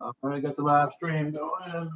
I've already got the live stream going.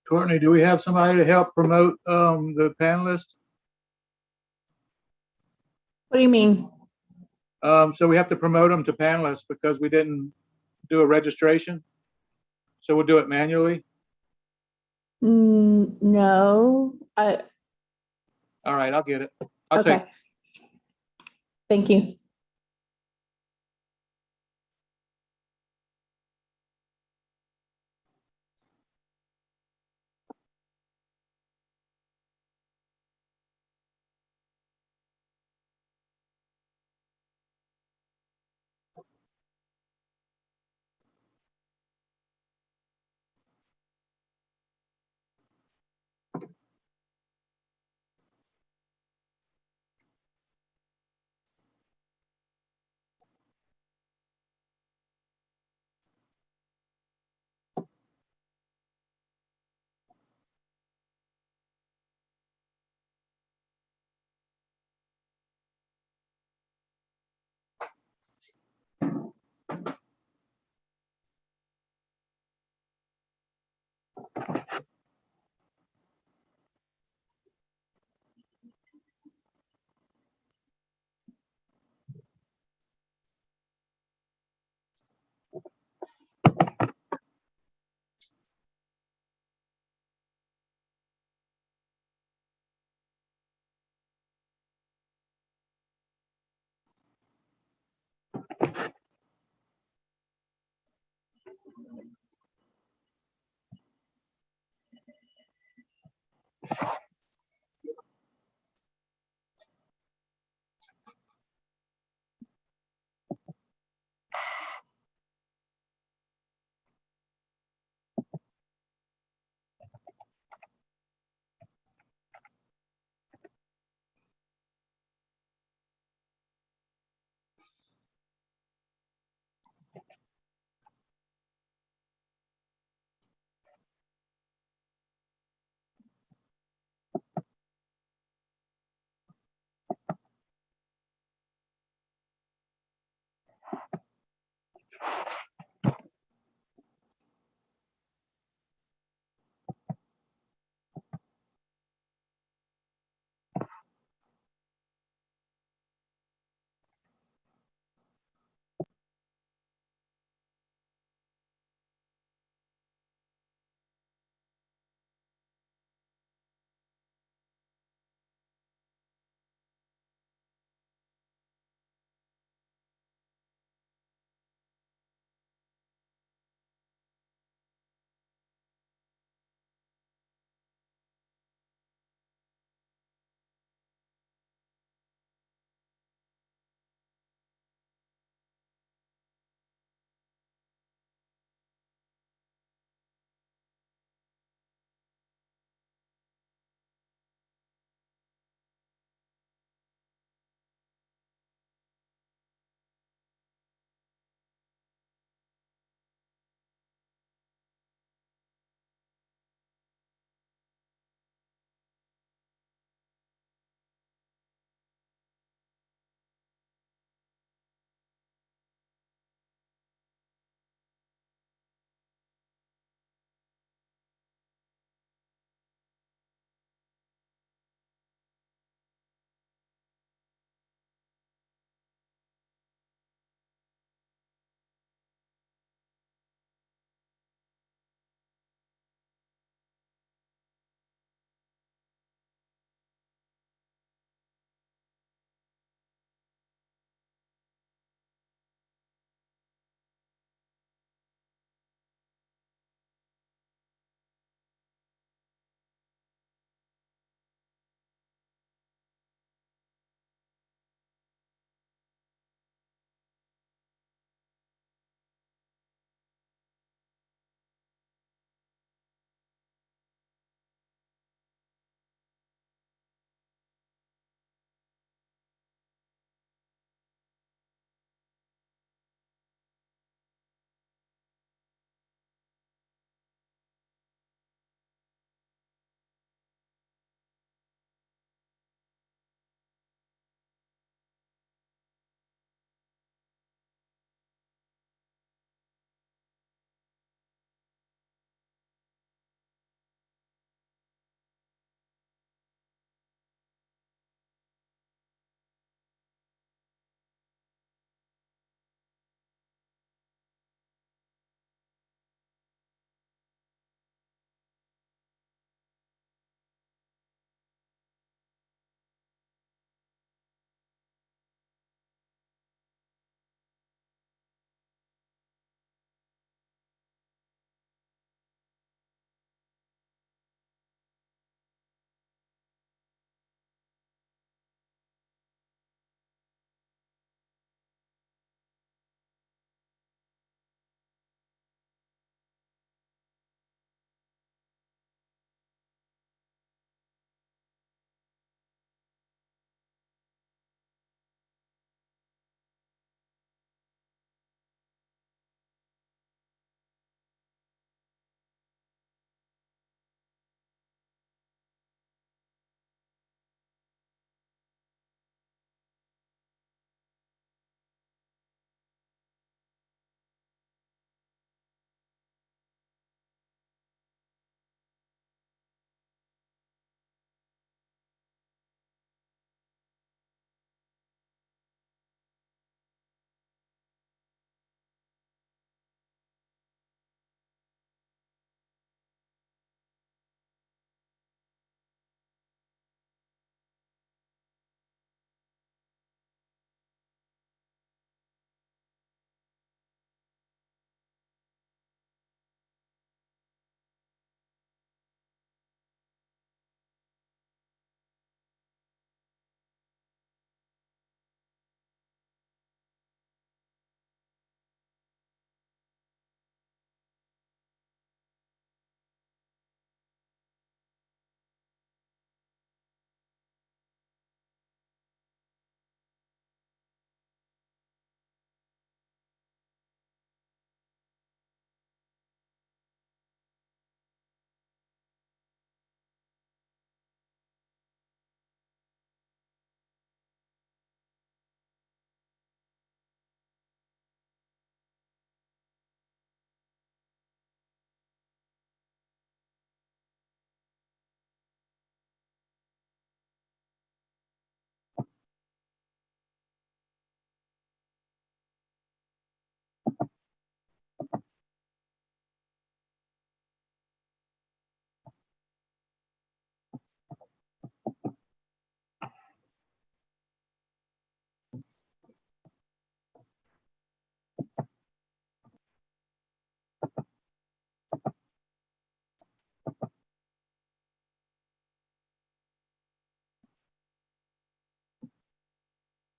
Courtney, do we have somebody to help promote the panelists? What do you mean? So we have to promote them to panelists because we didn't do a registration. So we'll do it manually. No. All right, I'll get it. I'll Okay. take. Thank you.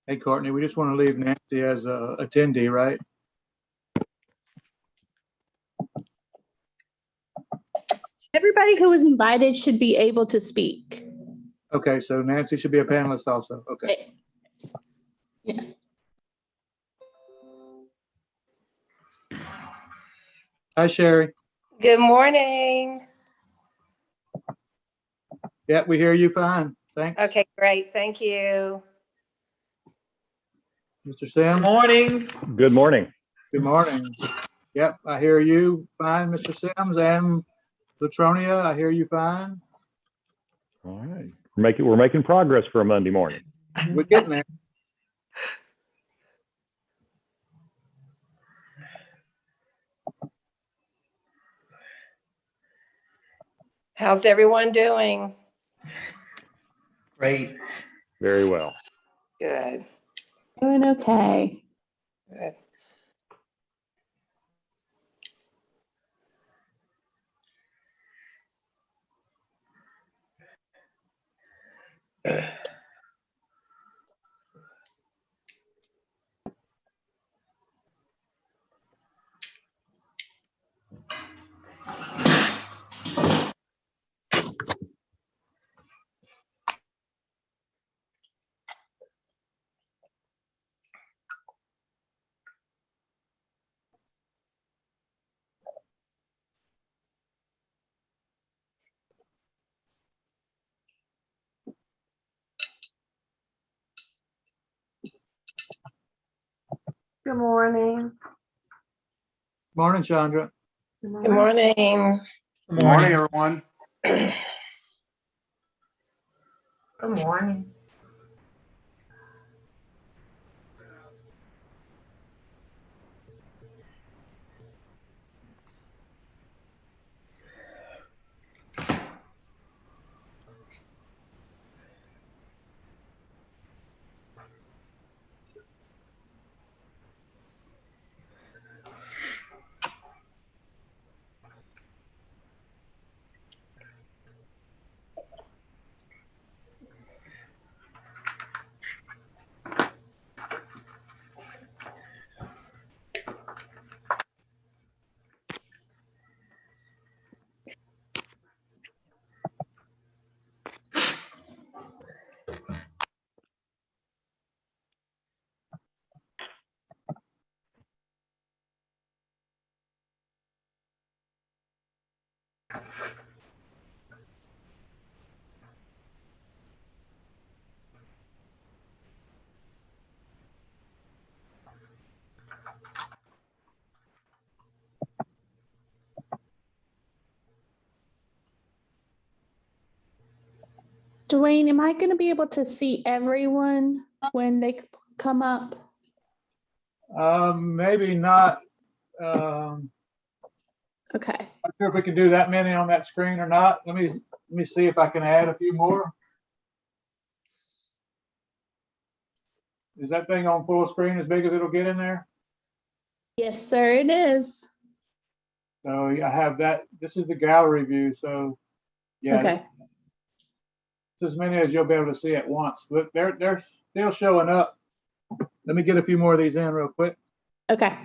Hey, Courtney, we just want to leave Nancy as a attendee, right? Everybody who was invited should be able to speak. Okay, so Nancy should be a panelist also. Okay. Yeah. Hi, Sherry. Good morning. Yeah, we hear you fine. Thanks. Okay, great. Thank you. Mr. Sims? Morning. Good morning. Good morning. Yep, I hear you fine, Mr. Sims, and Latronia, I hear you fine. All right. We're making progress for a Monday morning. We're getting there. How's everyone doing? Great. Very well. Good. Doing okay. Good. Good morning. Morning, Chandra. Good morning. Good morning. everyone. Good morning. Dwayne, am I going to be able to see everyone when they come up? Maybe not. Okay. Not sure if we can do that many on that screen or not. Let me see if I can add a few more. Is that thing on full screen as big as it'll get in there? Yes, sir, it is. So I have that. This is the gallery view. So yeah, Okay. it's as many as you'll be able to see at once. But they're still showing up. Let me get a few more of these in real quick. Okay.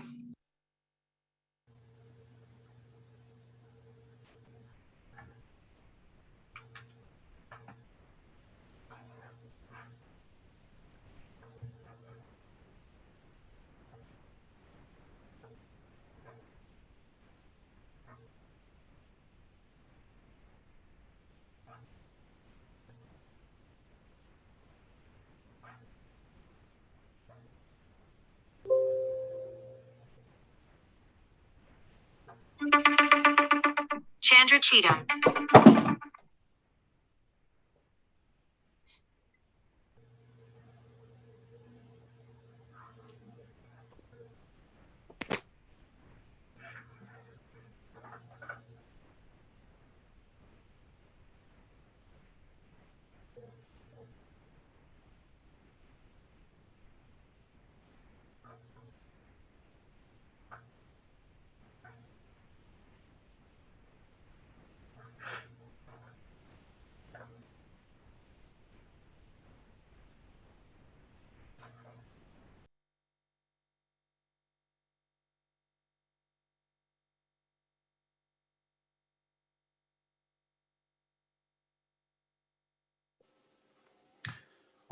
Chandra Cheatham.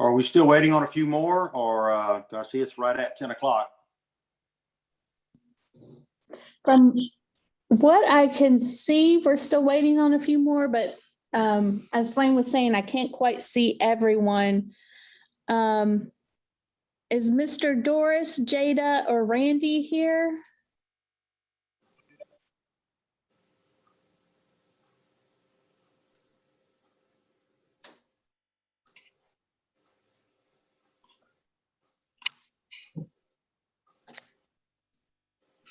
Are we still waiting on a few more, or I see it's right at 10 o'clock? From what I can see, we're still waiting on a few more, but as Wayne was saying, I can't quite see everyone. Is Mr. Doris, Jada, or Randy here?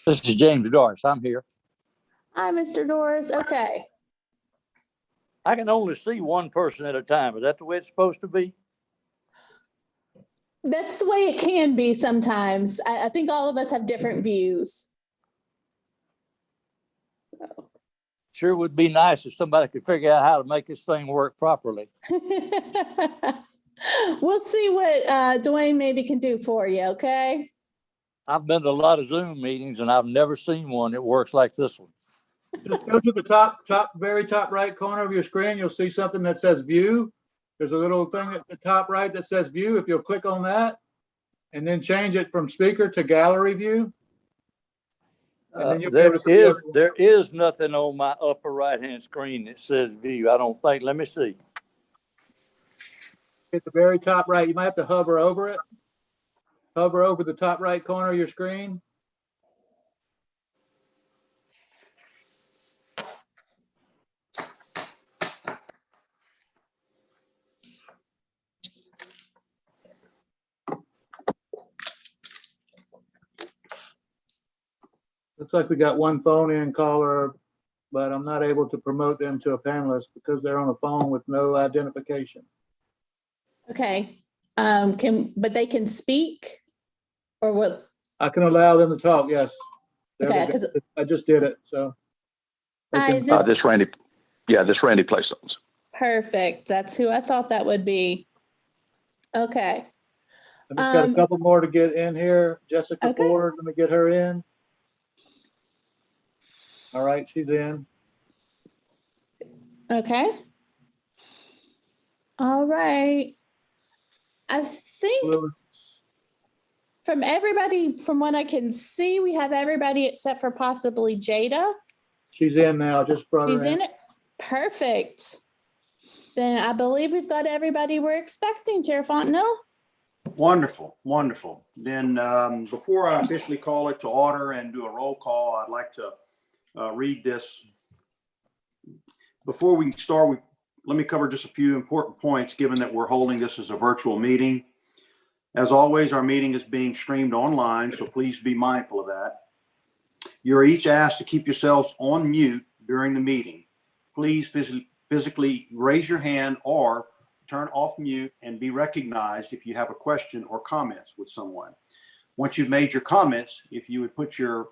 This is James Doris. I'm here. Hi, Mr. Doris. Okay. I can only see one person at a time. Is that the way it's supposed to be? That's the way it can be sometimes. I think all of us have different views. Sure would be nice if somebody could figure out how to make this thing work properly. We'll see what Dwayne maybe can do for you, okay? I've been to a lot of Zoom meetings and I've never seen one that works like this one. Just go to the very top right corner of your screen. You'll see something that says view. There's a little thing at the top right that says view. If you'll click on that and then change it from speaker to gallery view. And then you'll be able to see everyone. There is nothing on my upper right-hand screen that says view. I don't think. Let me see. At the very top right, you might have to hover over it. Hover over the top right corner of your screen. Looks like we got one phone-in caller, but I'm not able to promote them to a panelist because they're on a phone with no identification. Okay. But they can speak or what? I can allow them to talk, yes. Okay, because I just did it, so. is this This Randy Playstones. perfect? That's who I thought that would be. Okay. I just got a couple more to get in here. Jessica Okay. Ford, let me get her in. All right, she's in. Okay. All right. I think Lewis. from everybody, from what I can see, we have everybody except for possibly Jada. She's in now, just brought her She's in it. Perfect. Then I believe we've got everybody we're expecting, Chair Fontenot. Wonderful, wonderful. Then before I officially call it to order and do a roll call, I'd like to read this. Before we start, let me cover just a few important points, given that we're holding this as a virtual meeting. As always, our meeting is being streamed online, so please be mindful of that. You're each asked to keep yourselves on mute during the meeting. Please physically raise your hand or turn off mute and be recognized if you have a question or comments with someone. Once you've made your comments, if you would put your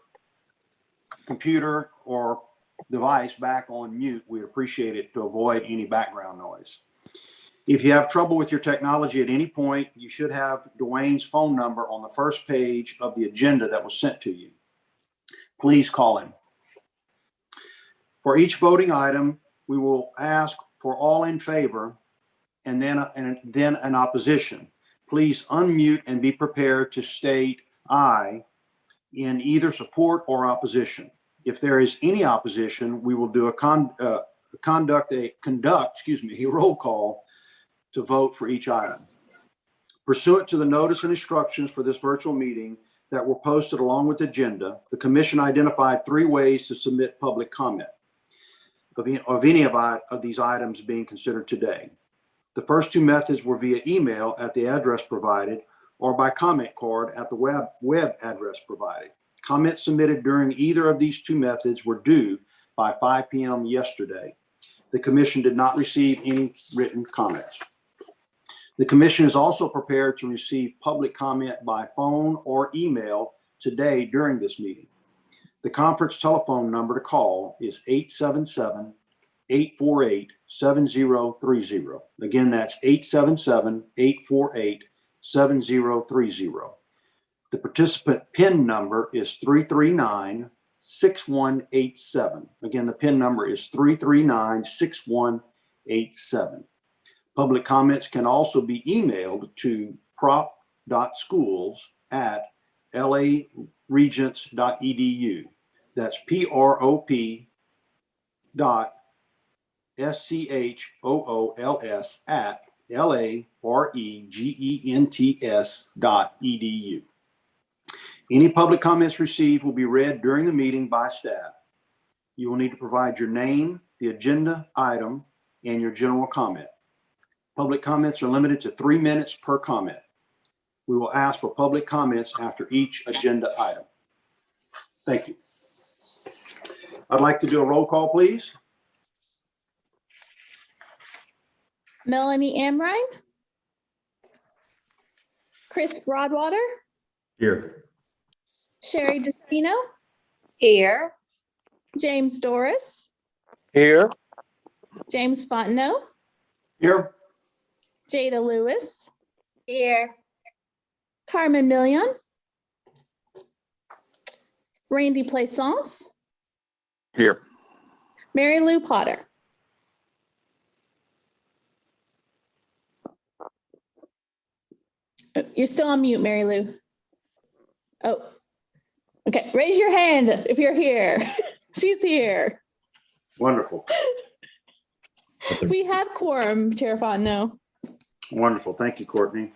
computer or device back on mute, we appreciate it to avoid any background noise. If you have trouble with your technology at any point, you should have Dwayne's phone number on the first page of the agenda that was sent to you. Please call him. For each voting item, we will ask for all in favor and then an opposition. Please unmute and be prepared to state aye in either support or opposition. If there is any opposition, we will do conduct a roll call to vote for each item. Pursuant to the notice and instructions for this virtual meeting that were posted along with the agenda, the commission identified 3 ways to submit public comment of any of these items being considered today. The first 2 methods were via email at the address provided or by comment card at the web address provided. Comments submitted during either of these 2 methods were due by 5 p.m. yesterday. The commission did not receive any written comments. The commission is also prepared to receive public comment by phone or email today during this meeting. The conference telephone number to call is 877-848-7030. Again, that's 877-848-7030. The participant PIN number is 339-6187. Again, the PIN number is 339-6187. Public comments can also be emailed to prop.schools@laregents.edu. That's prop.schools@laregents.edu. Any public comments received will be read during the meeting by staff. You will need to provide your name, the agenda item, and your general comment. Public comments are limited to 3 minutes per comment. We will ask for public comments after each agenda item. Thank you. I'd like to do a roll call, please. Melanie Amrine, Chris Broadwater, Here. Sherry Destino, Here. James Doris, Here. James Fontenot, Here. Jada Lewis, Here. Carmen Million, Randy Plaisance, Here. Mary Lou Potter. You're still on mute, Mary Lou. Oh, okay. Raise your hand if you're here. She's here. Wonderful. We have quorum, Chair Fontenot. Wonderful. Thank you, Courtney.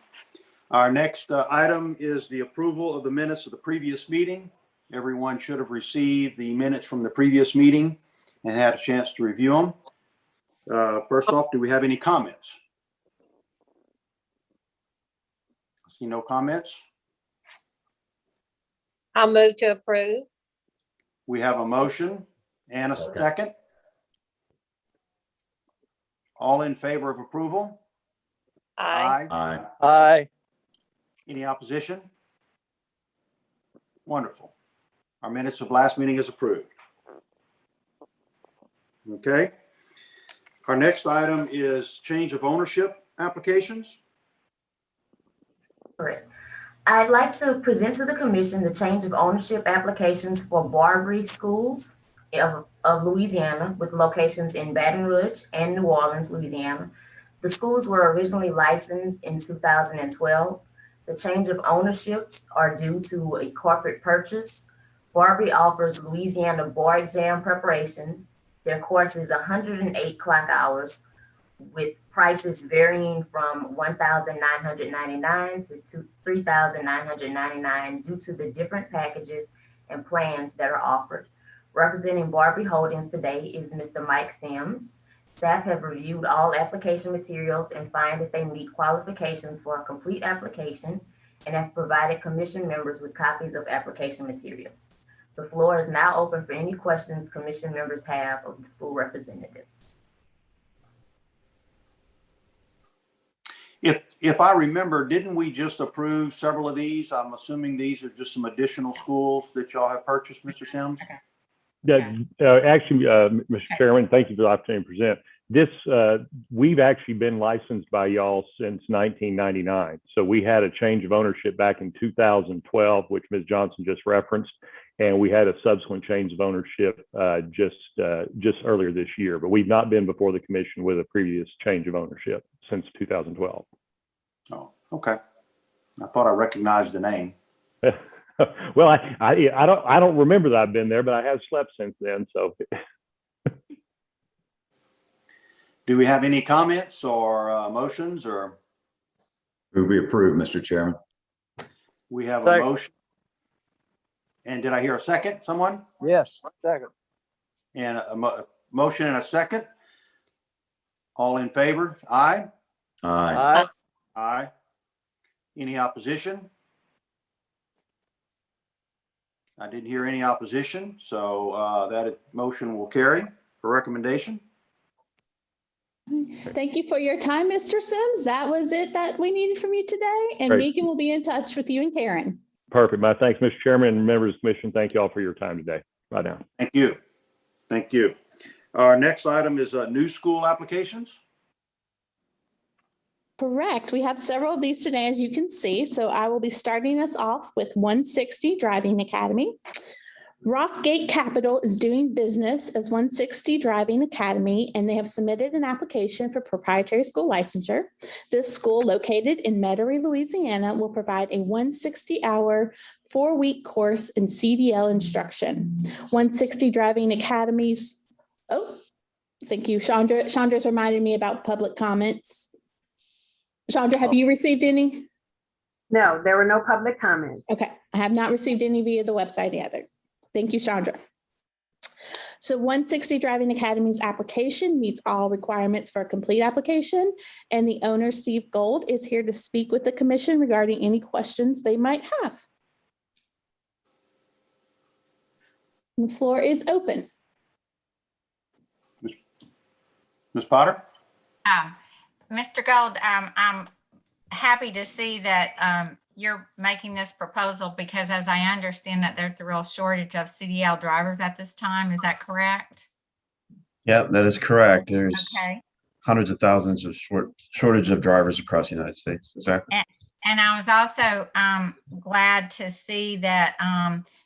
Our next item is the approval of the minutes of the previous meeting. Everyone should have received the minutes from the previous meeting and had a chance to review them. First off, do we have any comments? I see no comments. I'll move to approve. We have a motion and a second. All in favor of approval? Aye. Aye. Aye. Any opposition? Wonderful. Our minutes of last meeting is approved. Okay. Our next item is change of ownership applications. Correct. I'd like to present to the commission the change of ownership applications for Barbary schools of Louisiana with locations in Baton Rouge and New Orleans, Louisiana. The schools were originally licensed in 2012. The change of ownerships are due to a corporate purchase. Barbary offers Louisiana board exam preparation. Their course is 108 clock hours with prices varying from $1,999 to $3,999 due to the different packages and plans that are offered. Representing Barbary Holdings today is Mr. Mike Sims. Staff have reviewed all application materials and find that they meet qualifications for a complete application and have provided commission members with copies of application materials. The floor is now open for any questions commission members have of the school representatives. If I remember, didn't we just approve several of these? I'm assuming these are just some additional schools that y'all have purchased, Mr. Sims? Yeah, actually, Mr. Chairman, thank you for the opportunity to present. This, we've actually been licensed by y'all since 1999. So we had a change of ownership back in 2012, which Ms. Johnson just referenced, and we had a subsequent change of ownership just earlier this year. But we've not been before the commission with a previous change of ownership since 2012. Oh, okay. I thought I recognized the name. Well, I don't remember that I've been there, but I have slept since then. So, do we have any comments or motions or? Move we approve, Mr. Chairman. We have a motion. And did I hear a second? Someone? Yes. Second. And a motion and a second. All in favor? Aye. Aye. Aye. Aye. Any opposition? I didn't hear any opposition, so that motion will carry for recommendation. Thank you for your time, Mr. Sims. That was it that we needed from you today. And Great. Megan will be in touch with you and Karen. perfect. My thanks, Mr. Chairman and members of the commission. Thank you all for your time today. Bye now. Thank you. Thank you. Our next item is new school applications. Correct. We have several of these today, as you can see. So I will be starting us off with 160 Driving Academy. Rockgate Capital is doing business as 160 Driving Academy, and they have submitted an application for proprietary school licensure. This school, located in Metairie, Louisiana, will provide a 160-hour, 4-week course in CDL instruction. 160 Driving Academies. Oh, thank you, Chandra. Chandra's reminded me about public comments. Chandra, have you received any? No, there were no public comments. Okay, I have not received any via the website either. Thank you, Chandra. So 160 Driving Academy's application meets all requirements for a complete application, and the owner, Steve Gold, is here to speak with the commission regarding any questions they might have. The floor is open. Ms. Potter? Mr. Gold, I'm happy to see that you're making this proposal because, as I understand that, there's a real shortage of CDL drivers at this time. Is that correct? Yeah, that is correct. There's Okay. hundreds of thousands of shortage of drivers across the United States. Exactly. And I was also glad to see that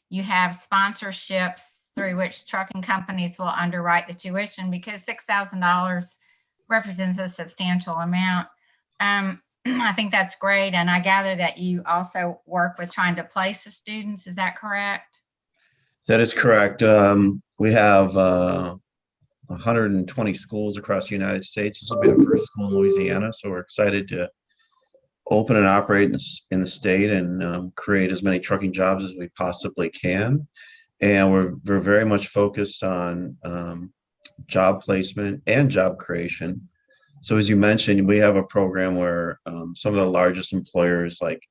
you have sponsorships through which trucking companies will underwrite the tuition, because $6,000 represents a substantial amount. I think that's great. And I gather that you also work with trying to place the students. Is that correct? That is correct. We have 120 schools across the United States. This will be our first school in Louisiana, so we're excited to open and operate in the state and create as many trucking jobs as we possibly can. And we're very much focused on job placement and job creation. So as you mentioned, we have a program where some of the largest employers like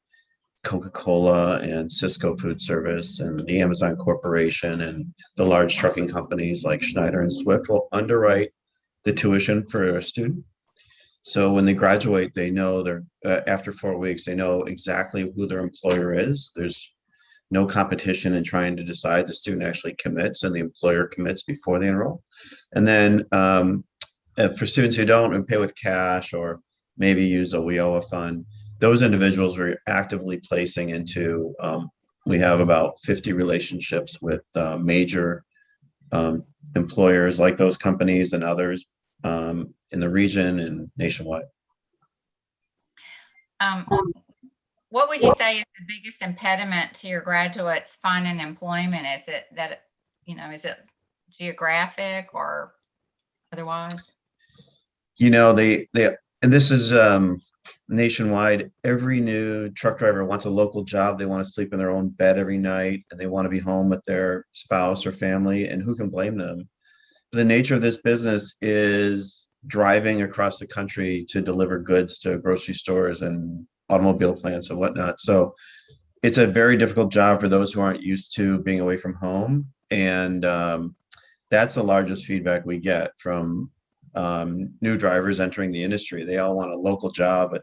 Coca-Cola and Cisco Food Service and the Amazon Corporation and the large trucking companies like Schneider and Swift will underwrite the tuition for a student. So when they graduate, they know after 4 weeks, they know exactly who their employer is. There's no competition in trying to decide. The student actually commits and the employer commits before they enroll. And then for students who don't and pay with cash or maybe use a WIOA fund, those individuals we're actively placing into, we have about 50 relationships with major employers like those companies and others in the region and nationwide. What would you say is the biggest impediment to your graduates finding employment? Is it that, is it geographic or otherwise? And this is nationwide. Every new truck driver wants a local job. They want to sleep in their own bed every night, and they want to be home with their spouse or family, and who can blame them? But the nature of this business is driving across the country to deliver goods to grocery stores and automobile plants and whatnot. So it's a very difficult job for those who aren't used to being away from home. And that's the largest feedback we get from new drivers entering the industry. They all want a local job, but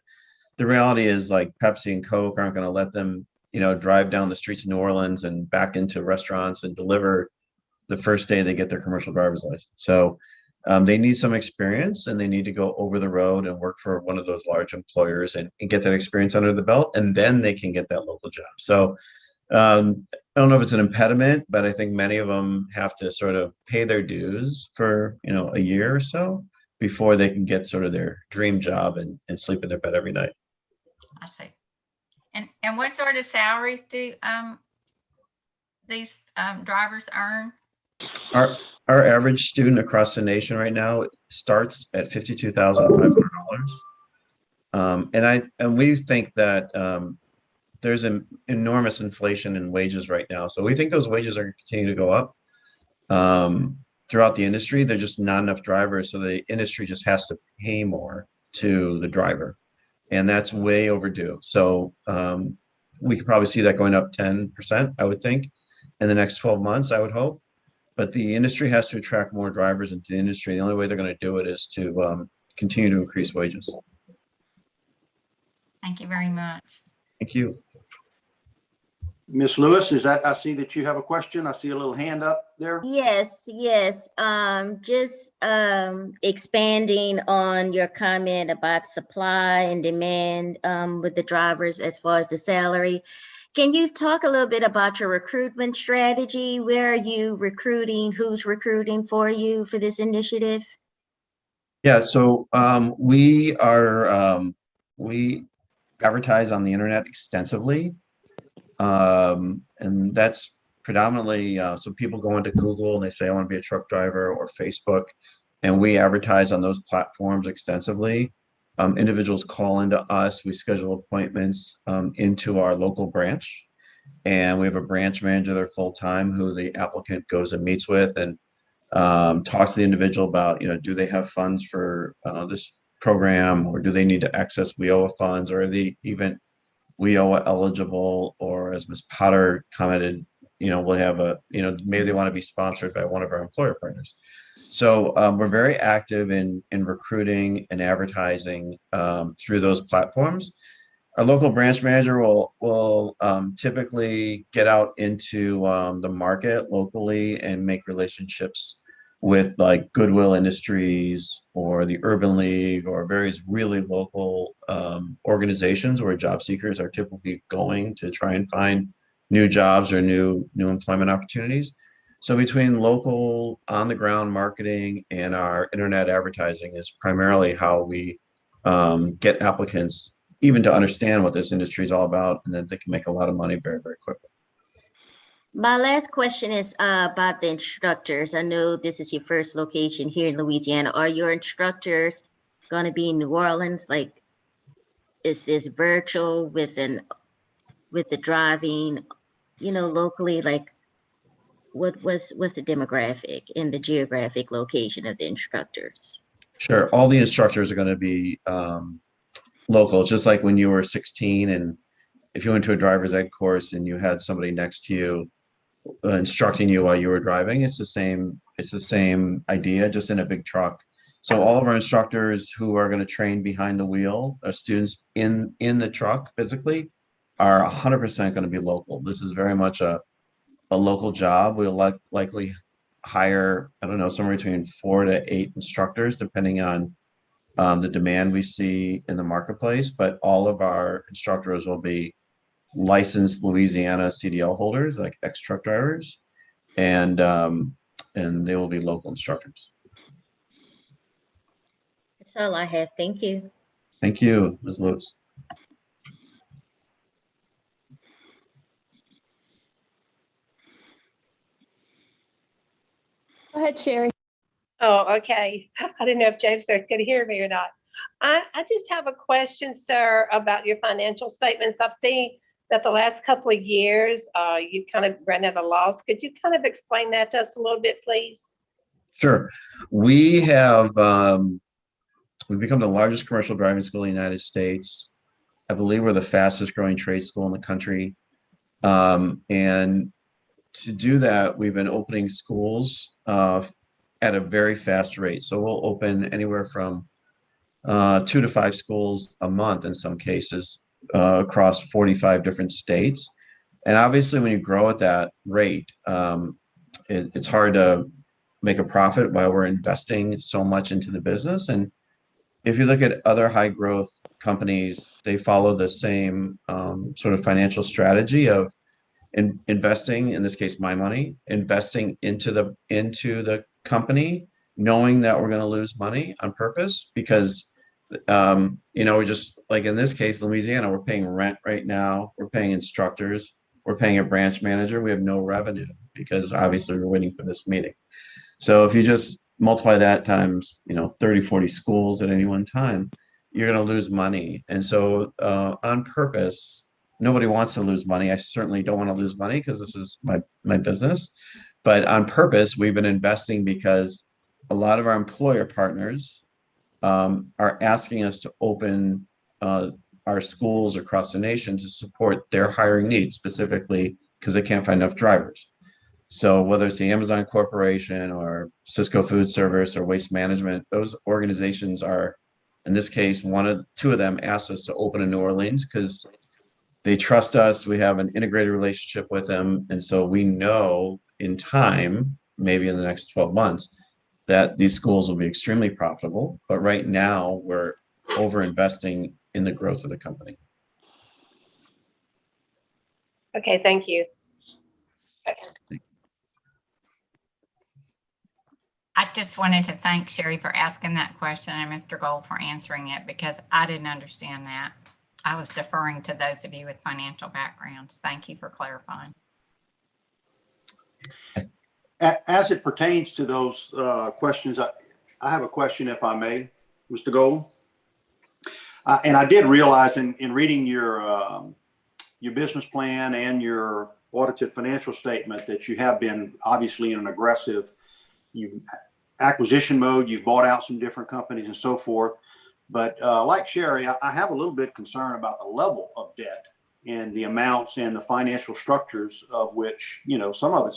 the reality is, like, Pepsi and Coke aren't going to let them, drive down the streets of New Orleans and back into restaurants and deliver the first day they get their commercial driver's license. So they need some experience, and they need to go over the road and work for one of those large employers and get that experience under the belt, and then they can get that local job. So I don't know if it's an impediment, but I think many of them have to sort of pay their dues for, a year or so before they can get sort of their dream job and sleep in their bed every night. I see. And what sort of salaries do these drivers earn? Our average student across the nation right now starts at $52,500. And we think that there's an enormous inflation in wages right now. So we think those wages are going to continue to go up throughout the industry. There's just not enough drivers. So the industry just has to pay more to the driver. And that's way overdue. So we could probably see that going up 10%, I would think, in the next 12 months, I would hope. But the industry has to attract more drivers into the industry. The only way they're going to do it is to continue to increase wages. Thank you very much. Thank you. Miss Lewis, I see that you have a question. I see a little hand up there. Yes, yes. Just expanding on your comment about supply and demand with the drivers as far as the salary. Can you talk a little bit about your recruitment strategy? Where are you recruiting? Who's recruiting for you for this initiative? Yeah, so we advertise on the internet extensively. And that's predominantly, so people go into Google and they say, I want to be a truck driver, or Facebook, and we advertise on those platforms extensively. Individuals call into us, we schedule appointments into our local branch, and we have a branch manager there full-time who the applicant goes and meets with and talks to the individual about, do they have funds for this program, or do they need to access WIOA funds, or are they even WIOA eligible, or as Ms. Potter commented, we'll have maybe they want to be sponsored by one of our employer partners. So we're very active in recruiting and advertising through those platforms. Our local branch manager will typically get out into the market locally and make relationships with like Goodwill Industries or the Urban League or various really local organizations where job seekers are typically going to try and find new jobs or new employment opportunities. So between local on the ground marketing and our internet advertising is primarily how we get applicants even to understand what this industry is all about, and then they can make a lot of money very, very quickly. My last question is about the instructors. I know this is your first location here in Louisiana. Are your instructors going to be in New Orleans? Like, is this virtual with the driving, locally? Like, what's the demographic and the geographic location of the instructors? Sure, all the instructors are going to be local, just like when you were 16 and if you went to a driver's ed course and you had somebody next to you instructing you while you were driving. It's the same idea, just in a big truck. So all of our instructors who are going to train behind the wheel, our students in the truck physically, are 100% going to be local. This is very much a local job. We'll likely hire, I don't know, somewhere between 4 to 8 instructors, depending on the demand we see in the marketplace. But all of our instructors will be licensed Louisiana CDL holders, like ex-truck drivers, and they will be local instructors. That's all I have. Thank you. Thank you, Ms. Lewis. Go ahead, Sherry. Oh, okay. I didn't know if James could hear me or not. I just have a question, sir, about your financial statements. I've seen that the last couple of years, you kind of ran at a loss. Could you kind of explain that to us a little bit, please? Sure. We have we've become the largest commercial driving school in the United States. I believe we're the fastest growing trade school in the country. And to do that, we've been opening schools at a very fast rate. So we'll open anywhere from 2 to 5 schools a month in some cases across 45 different states. And obviously when you grow at that rate, it's hard to make a profit while we're investing so much into the business. And if you look at other high growth companies, they follow the same sort of financial strategy of investing, in this case, my money, investing into the company, knowing that we're going to lose money on purpose because, we just, like in this case, Louisiana, we're paying rent right now. We're paying instructors. We're paying a branch manager. We have no revenue because obviously we're waiting for this meeting. So if you just multiply that times, 30, 40 schools at any one time, you're going to lose money. And so on purpose, nobody wants to lose money. I certainly don't want to lose money because this is my business. But on purpose, we've been investing because a lot of our employer partners are asking us to open our schools across the nation to support their hiring needs, specifically because they can't find enough drivers. So whether it's the Amazon Corporation or Cisco Food Service or Waste Management, those organizations are, in this case, 2 of them asked us to open in New Orleans because They trust us. We have an integrated relationship with them. And so we know in time, maybe in the next 12 months, that these schools will be extremely profitable. But right now, we're over investing in the growth of the company. Okay, thank you. I just wanted to thank Sherry for asking that question and Mr. Gold for answering it because I didn't understand that. I was deferring to those of you with financial backgrounds. Thank you for clarifying. As it pertains to those questions, I have a question, if I may, Mr. Gold. And I did realize in reading your business plan and your audited financial statement that you have been obviously in an aggressive acquisition mode. You've bought out some different companies and so forth. But like Sherry, I have a little bit concern about the level of debt and the amounts and the financial structures of which, you know, some of it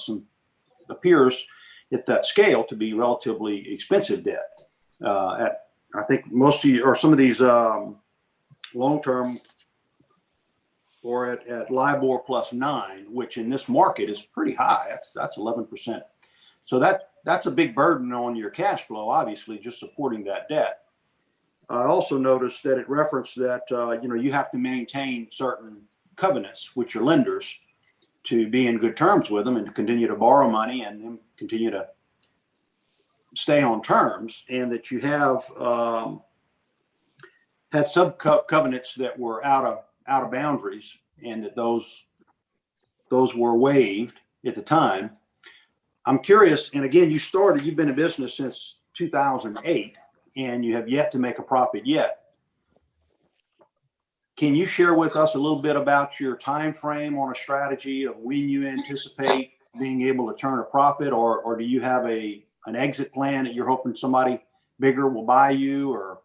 appears at that scale to be relatively expensive debt. I think most of you, or some of these long-term or at LIBOR +9, which in this market is pretty high. That's 11%. So that's a big burden on your cash flow, obviously, just supporting that debt. I also noticed that it referenced that you know, you have to maintain certain covenants with your lenders to be in good terms with them and to continue to borrow money and then continue to stay on terms, and that you have had sub covenants that were out of boundaries, and that those were waived at the time. I'm curious, and again, you've been in business since 2008, and you have yet to make a profit yet. Can you share with us a little bit about your time frame on a strategy of when you anticipate being able to turn a profit, or do you have an exit plan that you're hoping somebody bigger will buy you? Or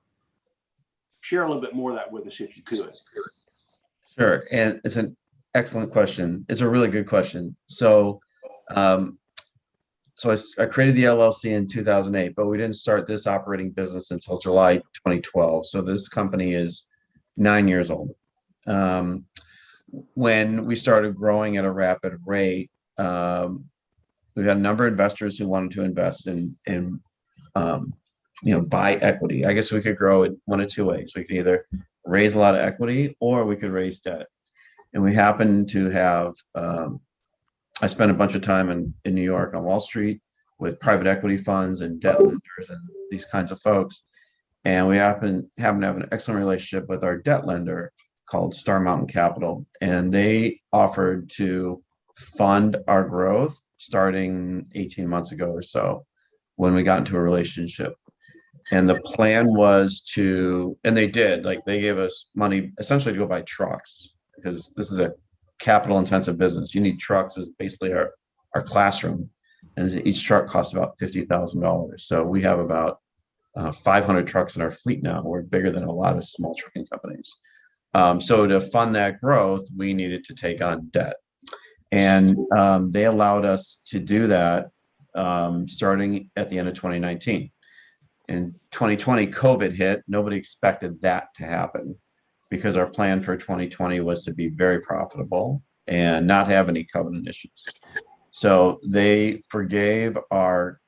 share a little bit more of that with us if you could. Sure, and it's an excellent question. It's a really good question. So, I created the LLC in 2008, but we didn't start this operating business until July 2012. So this company is 9 years old. When we started growing at a rapid rate, we've had a number of investors who wanted to invest in you know, buy equity. I guess we could grow it one of two ways. We could either raise a lot of equity or we could raise debt. And we happen to have, I spent a bunch of time in New York on Wall Street with private equity funds and debt lenders and these kinds of folks. And we happen to have an excellent relationship with our debt lender called Star Mountain Capital. And they offered to fund our growth starting 18 months ago or so when we got into a relationship. And the plan was to, and they did, like they gave us money essentially to go buy trucks, because this is a capital intensive business. You need trucks as basically our classroom. And each truck costs about $50,000. So we have about 500 trucks in our fleet now. We're bigger than a lot of small trucking companies. So to fund that growth, we needed to take on debt. And they allowed us to do that starting at the end of 2019. In 2020, COVID hit. Nobody expected that to happen because our plan for 2020 was to be very profitable and not have any covenant issues. So they forgave our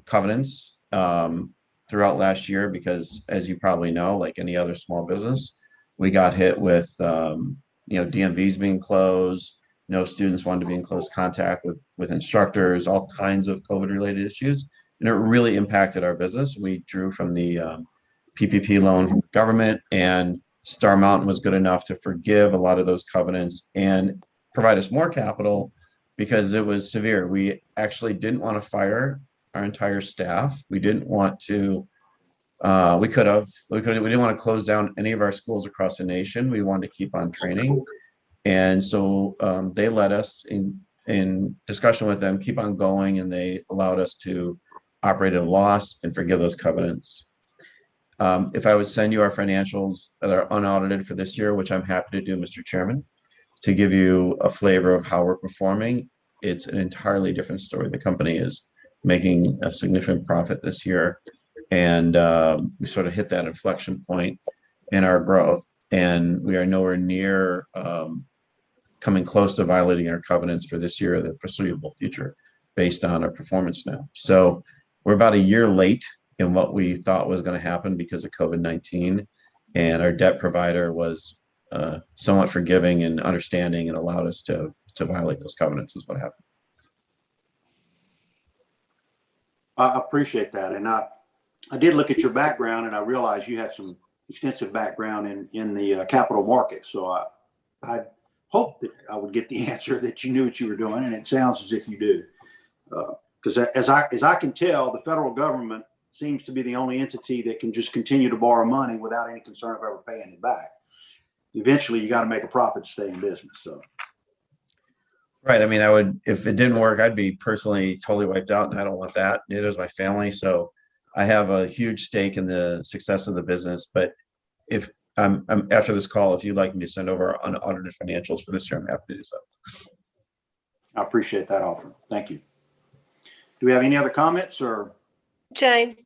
covenants throughout last year because, as you probably know, like any other small business, we got hit with you know, DMVs being closed. No students wanted to be in close contact with instructors, all kinds of COVID-related issues. And it really impacted our business. We drew from the PPP loan from the government, and Star Mountain was good enough to forgive a lot of those covenants and provide us more capital because it was severe. We actually didn't want to fire our entire staff. We didn't want to, we didn't want to close down any of our schools across the nation. We wanted to keep on training. And so they let us, in discussion with them, keep on going, and they allowed us to operate at a loss and forgive those covenants. If I would send you our financials that are unaudited for this year, which I'm happy to do, Mr. Chairman, to give you a flavor of how we're performing, it's an entirely different story. The company is making a significant profit this year, and we sort of hit that inflection point in our growth, and we are nowhere near coming close to violating our covenants for this year or the foreseeable future based on our performance now. So we're about a year late in what we thought was going to happen because of COVID-19, and our debt provider was somewhat forgiving and understanding and allowed us to violate those covenants is what happened. I appreciate that. And I did look at your background and I realized you had some extensive background in the capital markets. So I hope that I would get the answer that you knew what you were doing. And it sounds as if you do. Because as I can tell, the federal government seems to be the only entity that can just continue to borrow money without any concern of ever paying it back. Eventually, you got to make a profit to stay in business. So, right. I mean, I would, if it didn't work, I'd be personally totally wiped out, and I don't want that. Neither does my family. So, I have a huge stake in the success of the business. But if I'm after this call, if you'd like me to send over unaudited financials for this year, I'm happy to do so. I appreciate that offer. Thank you. Do we have any other comments or? James,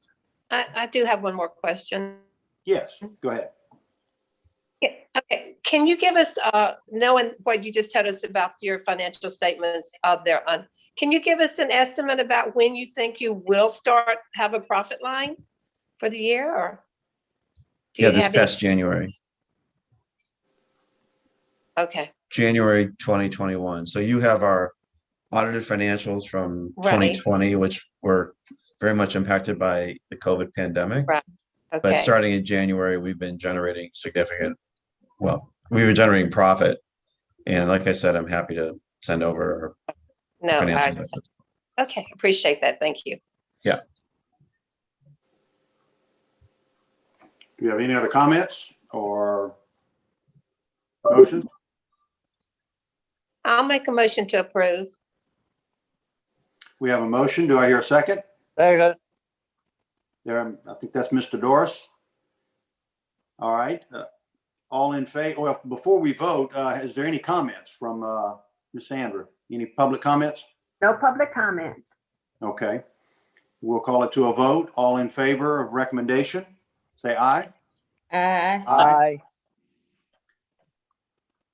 I do have one more question. Yes, go ahead. Okay, can you give us, knowing what you just told us about your financial statements there on, can you give us an estimate about when you think you will have a profit line for the year, or? Yeah, this past January. Okay. January 2021. So you have our audited financials from 2020, which were very much impacted by the COVID pandemic. Right. Okay. But starting in January, we've been generating we were generating profit. And like I said, I'm happy to send over financials. Okay, appreciate that. Thank you. Yeah. Do you have any other comments or motions? I'll make a motion to approve. We have a motion. Do I hear a second? Second. There, I think that's Mr. Doris. All right. All in favor? Well, before we vote, is there any comments from Ms. Sandra? Any public comments? No public comments. Okay. We'll call it to a vote. All in favor of recommendation, say aye. Aye. Aye.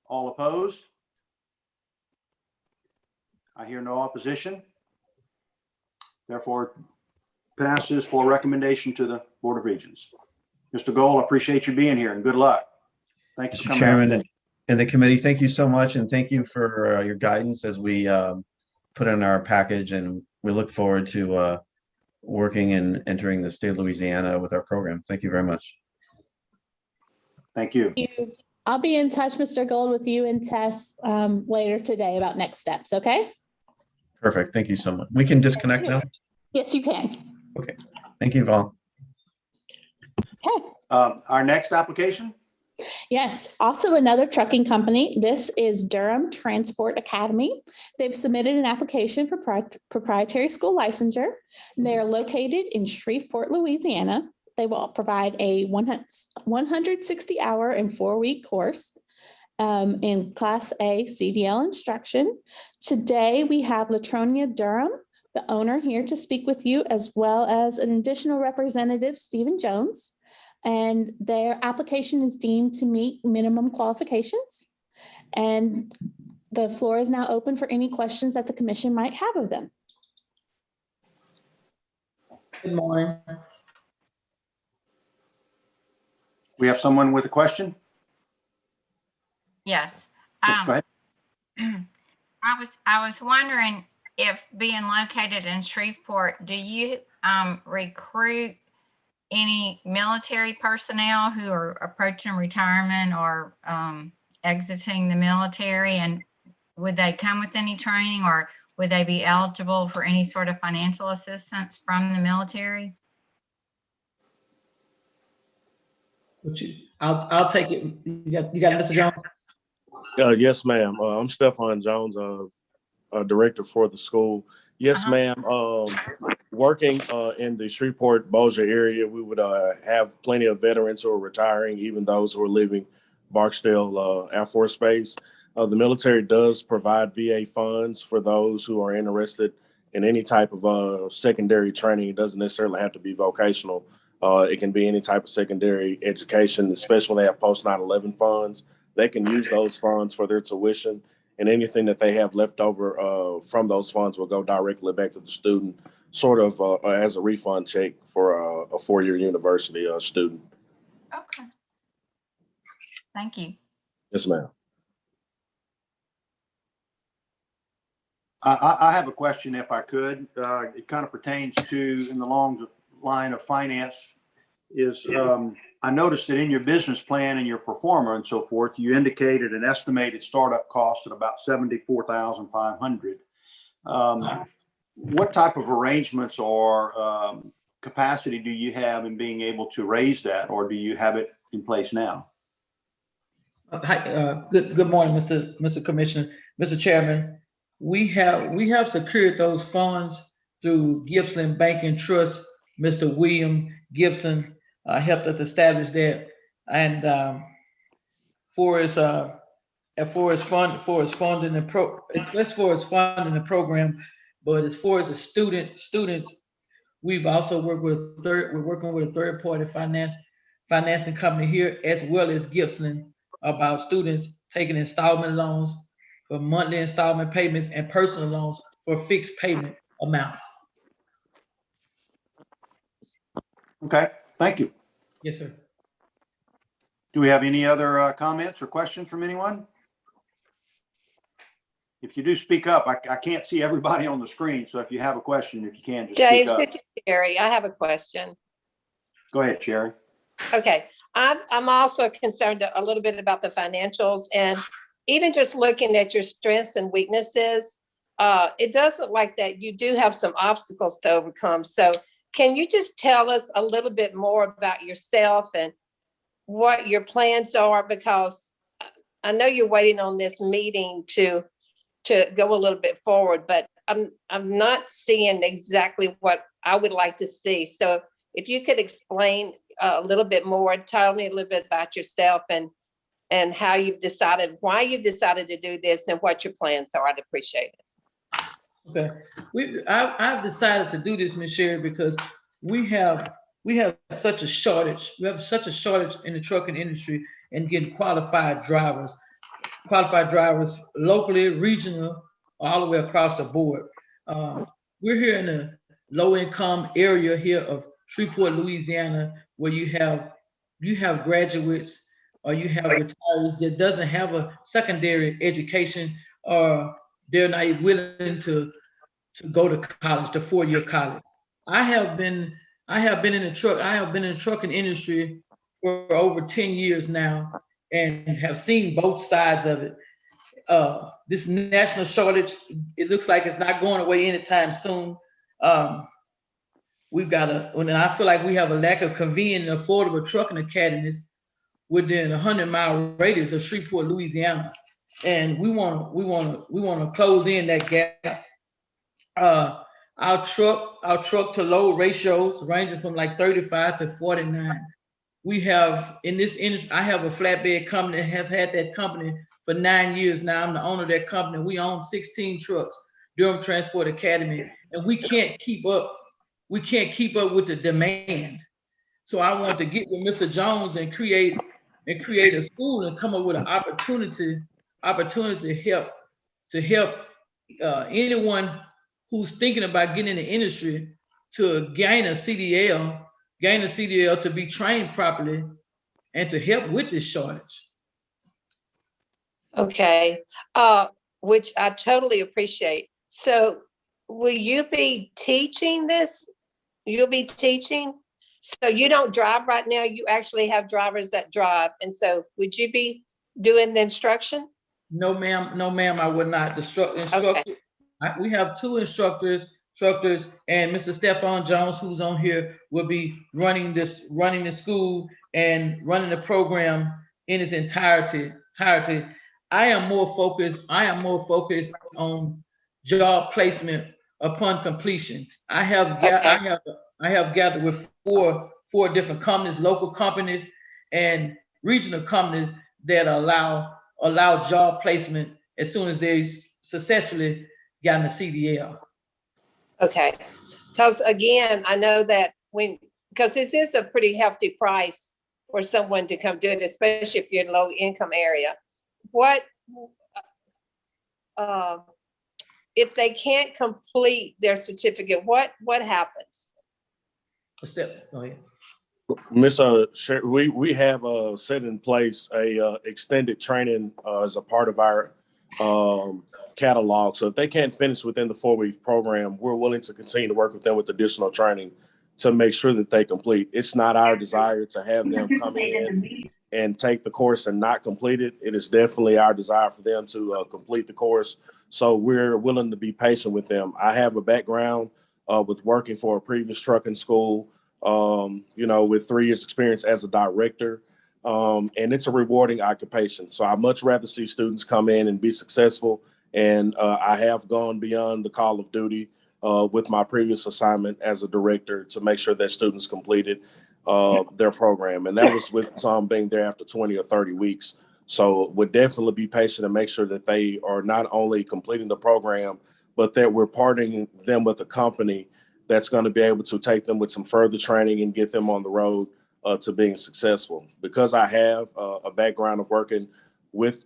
All opposed? I hear no opposition. Therefore, passes for recommendation to the Board of Regents. Mr. Gold, I appreciate you being here and good luck. Thank you for coming. Mr. Chairman and the committee, thank you so much. And thank you for your guidance as we put in our package, and we look forward to working and entering the state of Louisiana with our program. Thank you very much. Thank you. I'll be in touch, Mr. Gold, with you and Tess later today about next steps, okay? Perfect. Thank you so much. We can disconnect now? Yes, you can. Okay. Thank you, Val. Okay. Our next application? Yes, also another trucking company. This is Durham Transport Academy. They've submitted an application for proprietary school licensure. They are located in Shreveport, Louisiana. They will provide a 160-hour and 4-week course in Class A CDL instruction. Today, we have Latronia Durham, the owner, here to speak with you, as well as an additional representative, Stephen Jones. And their application is deemed to meet minimum qualifications. And the floor is now open for any questions that the commission might have of them. Good morning. We have someone with a question? Yes. Go ahead. I was wondering if being located in Shreveport, do you recruit any military personnel who are approaching retirement or exiting the military, and would they come with any training, or would they be eligible for any sort of financial assistance from the military? I'll take it. You got Mr. Jones? Yes, ma'am. I'm Stephon Jones, director for the school. Yes, ma'am. Working in the Shreveport-Bossier area, we would have plenty of veterans who are retiring, even those who are leaving Barksdale Air Force Base. The military does provide VA funds for those who are interested in any type of secondary training. It doesn't necessarily have to be vocational. It can be any type of secondary education, especially when they have post 9/11 funds. They can use those funds for their tuition and anything that they have left over from those funds will go directly back to the student, sort of as a refund check for a four-year university student. Okay. Thank you. Yes, ma'am. I have a question if I could. It kind of pertains to, in the long line of finance, is I noticed that in your business plan and your performer and so forth, you indicated an estimated startup cost at about $74,500. What type of arrangements or capacity do you have in being able to raise that, or do you have it in place now? Hi, good morning, Mr. Commissioner, Mr. Chairman. We have secured those funds through Gibson Bank and Trust. Mr. William Gibson helped us establish that, and for his funding the program, but as far as the students, we've also worked with we're working with a third-party financing company here, as well as Gibson, about students taking installment loans for monthly installment payments and personal loans for fixed payment amounts. Okay, thank you. Yes, sir. Do we have any other comments or questions from anyone? If you do speak up, I can't see everybody on the screen. So if you have a question, if you can, just speak James, up. this is Sherry. I have a question. Go ahead, Sherry. Okay, I'm also concerned a little bit about the financials, and even just looking at your strengths and weaknesses, it does look like that you do have some obstacles to overcome. So can you just tell us a little bit more about yourself and what your plans are? Because I know you're waiting on this meeting to go a little bit forward, but I'm not seeing exactly what I would like to see. So if you could explain a little bit more, tell me a little bit about yourself and how you've decided, why you've decided to do this and what your plans are. I'd appreciate it. Okay, I've decided to do this, Ms. Sherry, because we have such a shortage. We have such a shortage in the trucking industry and getting qualified drivers locally, regional, all the way across the board. We're here in a low-income area here of Shreveport, Louisiana, where you have graduates or you have retirees that doesn't have a secondary education, or they're not willing to go to college, to four-year college. I have been in the trucking industry for over 10 years now and have seen both sides of it. This national shortage, it looks like it's not going away anytime soon. And I feel like we have a lack of convenient and affordable trucking academies within a 100-mile radius of Shreveport, Louisiana, and we want to close in that gap. Our truck to load ratios ranging from like 35 to 49. We have in this industry, I have a flatbed company and have had that company for 9 years now. I'm the owner of that company. We own 16 trucks, Durham Transport Academy, and we can't keep up. We can't keep up with the demand. So I want to get with Mr. Jones and create a school and come up with an opportunity to help anyone who's thinking about getting in the industry to gain a CDL to be trained properly and to help with this shortage. Okay, which I totally appreciate. So will you be teaching this? You'll be teaching? So you don't drive right now, you actually have drivers that drive. And so would you be doing the instruction? No, ma'am, I would not. Okay. We have two instructors, and Mr. Stephon Jones, who's on here, will be running the school and running the program in its entirety. I am more focused on job placement upon completion. I have gathered with four different companies, local companies and regional companies that allow job placement as soon as they successfully gotten a CDL. Okay, because again, I know that because this is a pretty hefty price for someone to come do it, especially if you're in a low income area. if they can't complete their certificate, what happens? A step, go ahead. Miss, we have set in place a extended training as a part of our catalog. So if they can't finish within the 4-week program, we're willing to continue to work with them with additional training to make sure that they complete. It's not our desire to have them come in and take the course and not complete it. It is definitely our desire for them to complete the course. So we're willing to be patient with them. I have a background with working for a previous trucking school, with 3 years experience as a director. And it's a rewarding occupation. So I much rather see students come in and be successful. And I have gone beyond the call of duty with my previous assignment as a director to make sure that students completed their program. And that was with some being there after 20 or 30 weeks. So would definitely be patient and make sure that they are not only completing the program, but that we're partnering them with a company that's going to be able to take them with some further training and get them on the road to being successful. Because I have a background of working with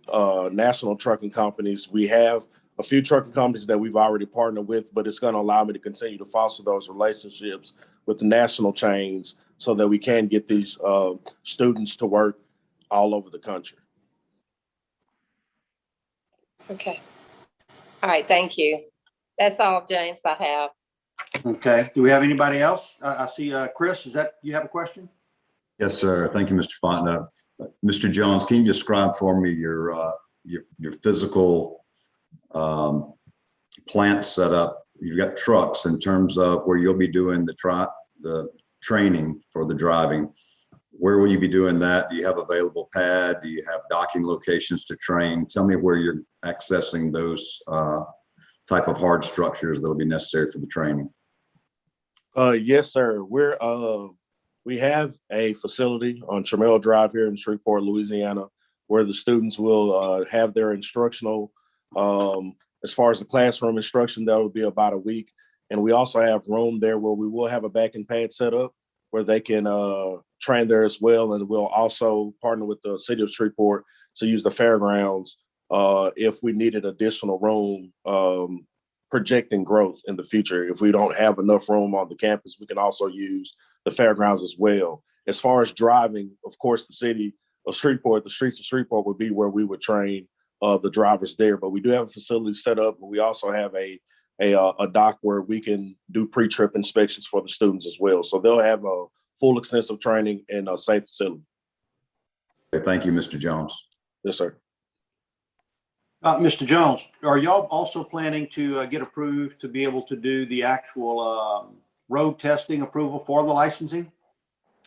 national trucking companies, we have a few trucking companies that we've already partnered with, but it's going to allow me to continue to foster those relationships with the national chains so that we can get these students to work all over the country. Okay. All right, thank you. That's all, James, I have. Okay. Do we have anybody else? I see Chris, you have a question? Yes, sir. Thank you, Mr. Fontenot. Mr. Jones, can you describe for me your physical plant setup? You've got trucks in terms of where you'll be doing the training for the driving. Where will you be doing that? Do you have available pad? Do you have docking locations to train? Tell me where you're accessing those type of hard structures that will be necessary for the training. Yes, sir. We have a facility on Trammell Drive here in Shreveport, Louisiana, where the students will have their instructional, as far as the classroom instruction, that will be about a week. And we also have room there where we will have a backing pad set up where they can train there as well. And we'll also partner with the city of Shreveport to use the fairgrounds if we needed additional room, projecting growth in the future. If we don't have enough room on the campus, we can also use the fairgrounds as well. As far as driving, of course, the city of Shreveport, the streets of Shreveport would be where we would train the drivers there. But we do have a facility set up, and we also have a dock where we can do pre-trip inspections for the students as well. So they'll have a full extensive training in a safe facility. Okay, thank you, Mr. Jones. Yes, sir. Mr. Jones, are y'all also planning to get approved to be able to do the actual road testing approval for the licensing?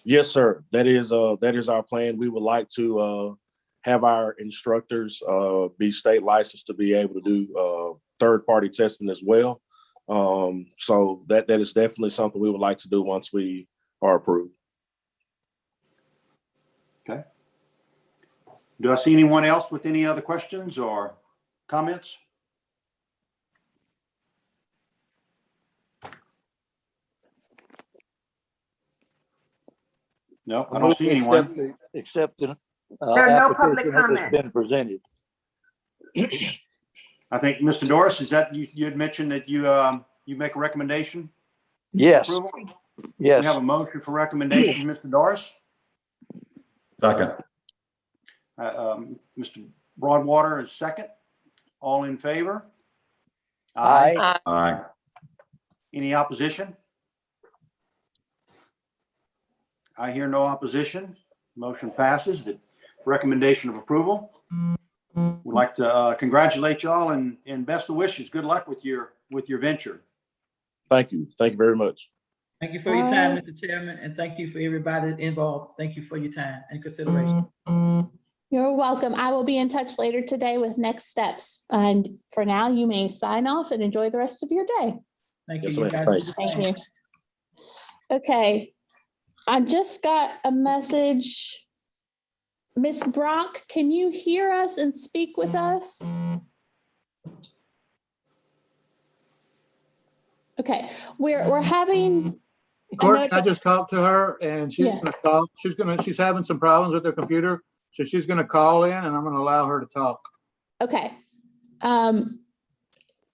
Yes, sir. That is our plan. We would like to have our instructors be state licensed to be able to do third-party testing as well. So that is definitely something we would like to do once we are approved. Okay. Do I see anyone else with any other questions or comments? No, I don't see anyone. Except the There are no public application that has been comments. presented. I think, Mr. Doris, is that you had mentioned that you make a recommendation? Yes, Approval? yes. We have a motion for recommendation, Mr. Doris. Second. Mr. Broadwater is second. All in favor? Aye. Aye. Any opposition? I hear no opposition. Motion passes. The recommendation of approval. We'd like to congratulate y'all and best of wishes. Good luck with your venture. Thank you. Thank you very much. Thank you for your time, Mr. Chairman, and thank you for everybody involved. Thank you for your time and consideration. You're welcome. I will be in touch later today with next steps. And for now, you may sign off and enjoy the rest of your day. Thank you. Yes, You ma'am. guys Thank do the Thank same. you. Okay. I just got a message. Miss Brock, can you hear us and speak with us? Okay, we're having. Courtney, I just talked to her and she's Yeah. gonna call. She's having some problems with her computer. So she's gonna call in and I'm gonna allow her to talk. Okay.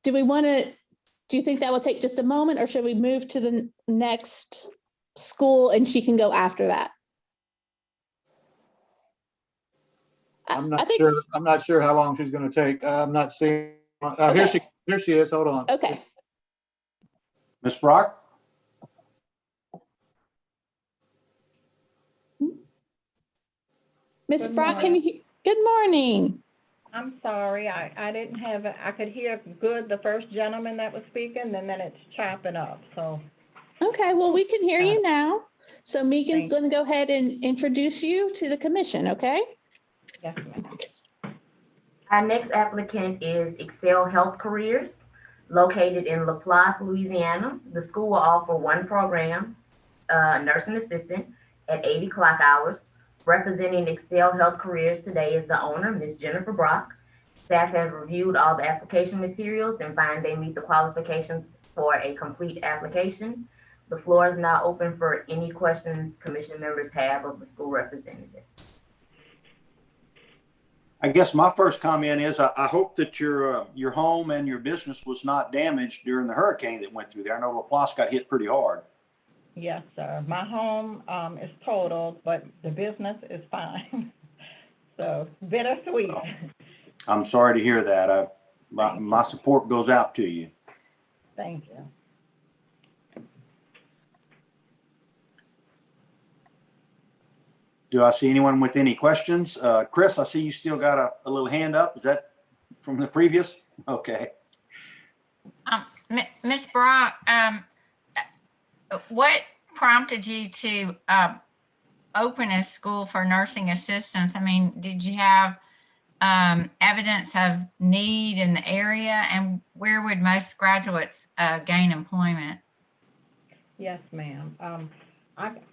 do we want to, do you think that will take just a moment, or should we move to the next school and she can go after that? I'm I not think- sure. I'm not sure how long she's going to take. I'm not seeing. Okay. Here she is. Hold on. Okay. Ms. Brock? Miss Good Brock, can you, good morning. I'm sorry, I didn't have, I could hear good the first gentleman that was speaking, and then it's chopping up, so. Okay, well, we can hear you now. So Megan's Thank going to go ahead and introduce you to the commission, okay? Yes, ma'am. Our next applicant is Excel Health Careers, located in LaPlace, Louisiana. The school will offer one program, nursing assistant, at 80 clock hours. Representing Excel Health Careers today is the owner, Ms. Jennifer Brock. Staff have reviewed all the application materials and find they meet the qualifications for a complete application. The floor is now open for any questions commission members have of the school representatives. I guess my first comment is I hope that your home and your business was not damaged during the hurricane that went through there. I know LaPlace got hit pretty hard. Yes, sir. My home is totaled, but the business is fine. So bittersweet. I'm sorry to hear that. My support goes out to you. Thank you. Do I see anyone with any questions? Chris, I see you still got a little hand up. Is that from the previous? Okay. Ms. Brock, what prompted you to open a school for nursing assistants? I mean, did you have evidence of need in the area, and where would most graduates gain employment? Yes, ma'am.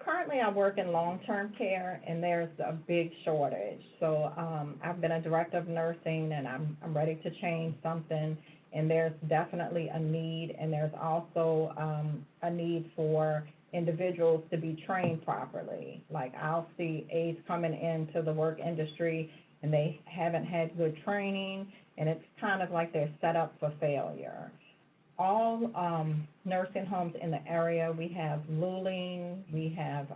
Currently I work in long-term care, and there's a big shortage. So I've been a director of nursing, and I'm ready to change something. And there's definitely a need, and there's also a need for individuals to be trained properly. Like I'll see aides coming into the work industry, and they haven't had good training, and it's kind of like they're set up for failure. All nursing homes in the area, we have Luling, we have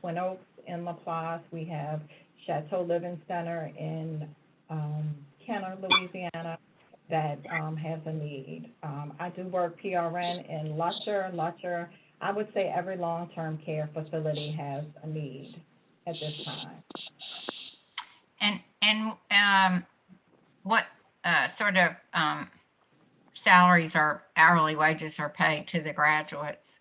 Twin Oaks in LaPlace, we have Chateau Living Center in Kenner, Louisiana, that has a need. I do work PRN in Lutcher. I would say every long-term care facility has a need at this time. And what sort of salaries or hourly wages are paid to the graduates?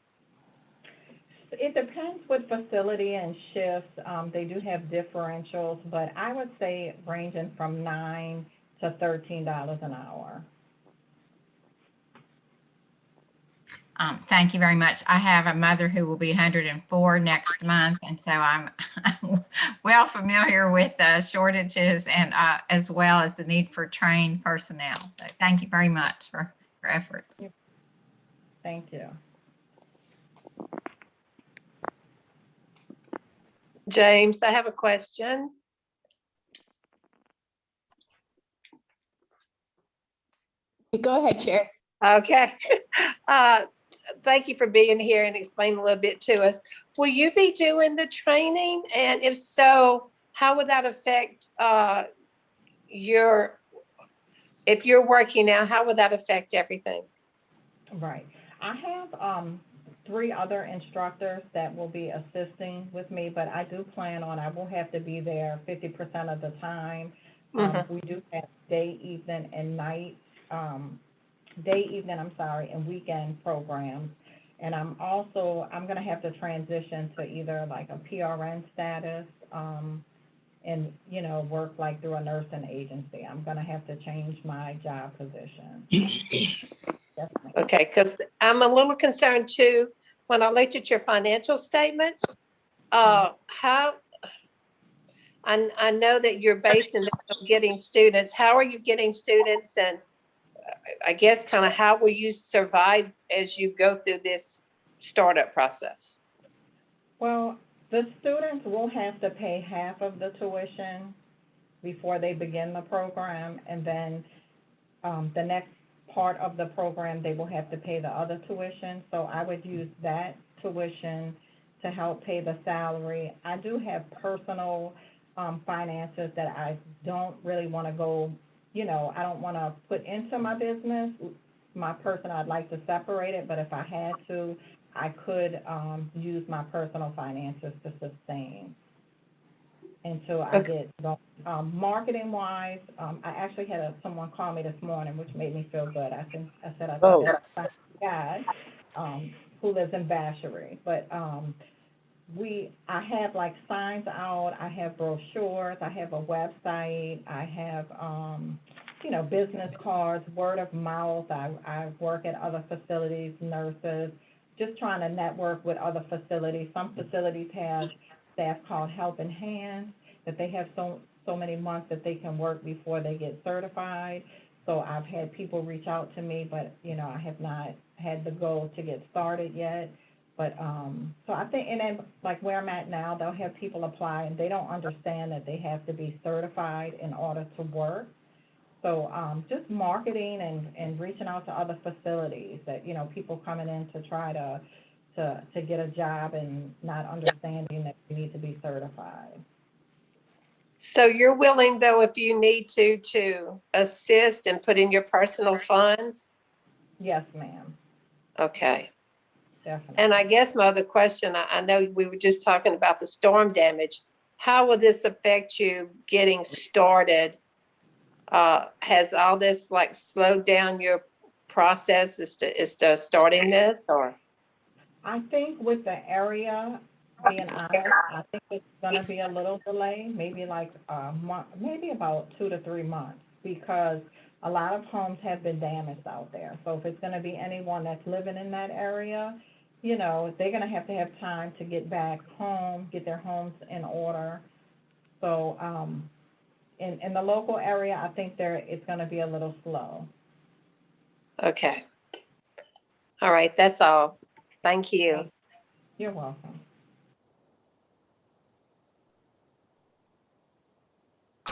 It depends what facility and shifts. They do have differentials, but I would say ranging from $9 to $13 an hour. Thank you very much. I have a mother who will be 104 next month, and so I'm well familiar with the shortages and as well as the need for trained personnel. So thank you very much for your efforts. Thank you. James, I have a question. Go ahead, Chair. Okay. Thank you for being here and explaining a little bit to us. Will you be doing the training? And if so, how would that affect if you're working now, how would that affect everything? Right. I have 3 other instructors that will be assisting with me, but I do plan on, I will have to be there 50% of the time. We do have day, evening, and night, and weekend programs. And I'm going to have to transition to either like a PRN status, and, you know, work like through a nursing agency. I'm going to have to change my job position. Okay, because I'm a little concerned too, when I looked at your financial statements, I know that you're basing it on getting students. How are you getting students? And I guess kind of how will you survive as you go through this startup process? Well, the students will have to pay half of the tuition before they begin the program, and then the next part of the program, they will have to pay the other tuition. So I would use that tuition to help pay the salary. I do have personal finances that I don't really want to go, I don't want to put into my business. My personal, I'd like to separate it, but if I had to, I could use my personal finances to sustain until I get going. Marketing-wise, I actually had someone call me this morning, which made me feel good. I said I thought that's a guy who lives in Barbary, but I have like signs out, I have brochures, I have a website, I have, business cards, word of mouth. I work at other facilities, nurses, just trying to network with other facilities. Some facilities have staff called Helping Hands, that they have so many months that they can work before they get certified. So I've had people reach out to me, but, I have not had the goal to get started yet. But, so I think, and then like where I'm at now, they'll have people apply and they don't understand that they have to be certified in order to work. So just marketing and reaching out to other facilities that, people coming in to try to get a job and not understanding that you need to be certified. So you're willing, though, if you need to assist and put in your personal funds? Yes, ma'am. Okay. Definitely. And I guess my other question, I know we were just talking about the storm damage. How will this affect you getting started? Has all this like slowed down your process as to starting this, or? I think with the area, being honest, I think it's gonna be a little delay, maybe like a month, maybe about 2 to 3 months, because a lot of homes have been damaged out there. So if it's gonna be anyone that's living in that area, they're gonna have to have time to get back home, get their homes in order. So, in the local area, I think it's gonna be a little slow. Okay. All right, that's all. Thank you. You're welcome.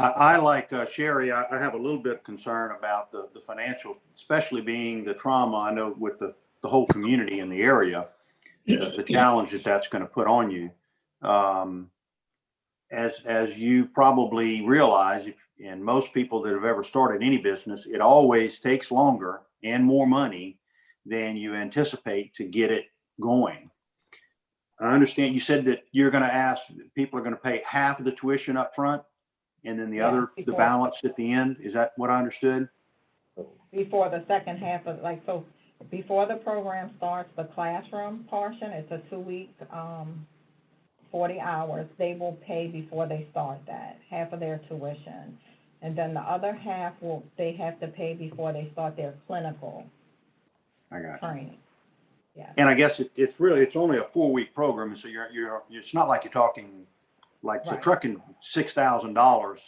I like Sherry, I have a little bit of concern about the financial, especially being the trauma, I know with the whole community in the area, the challenge that's going to put on you. As you probably realize, and most people that have ever started any business, it always takes longer and more money than you anticipate to get it going. I understand you said that you're going to ask, people are going to pay half of the tuition up front and then the balance at the end. Is that what I understood? Before the second half of, so before the program starts, the classroom portion, it's a 2-week, 40 hours. They will pay before they start that, half of their tuition. And then the other half they have to pay before they start their clinical training. Yeah. And I guess it's only a 4-week program. So it's not like you're talking like the trucking $6,000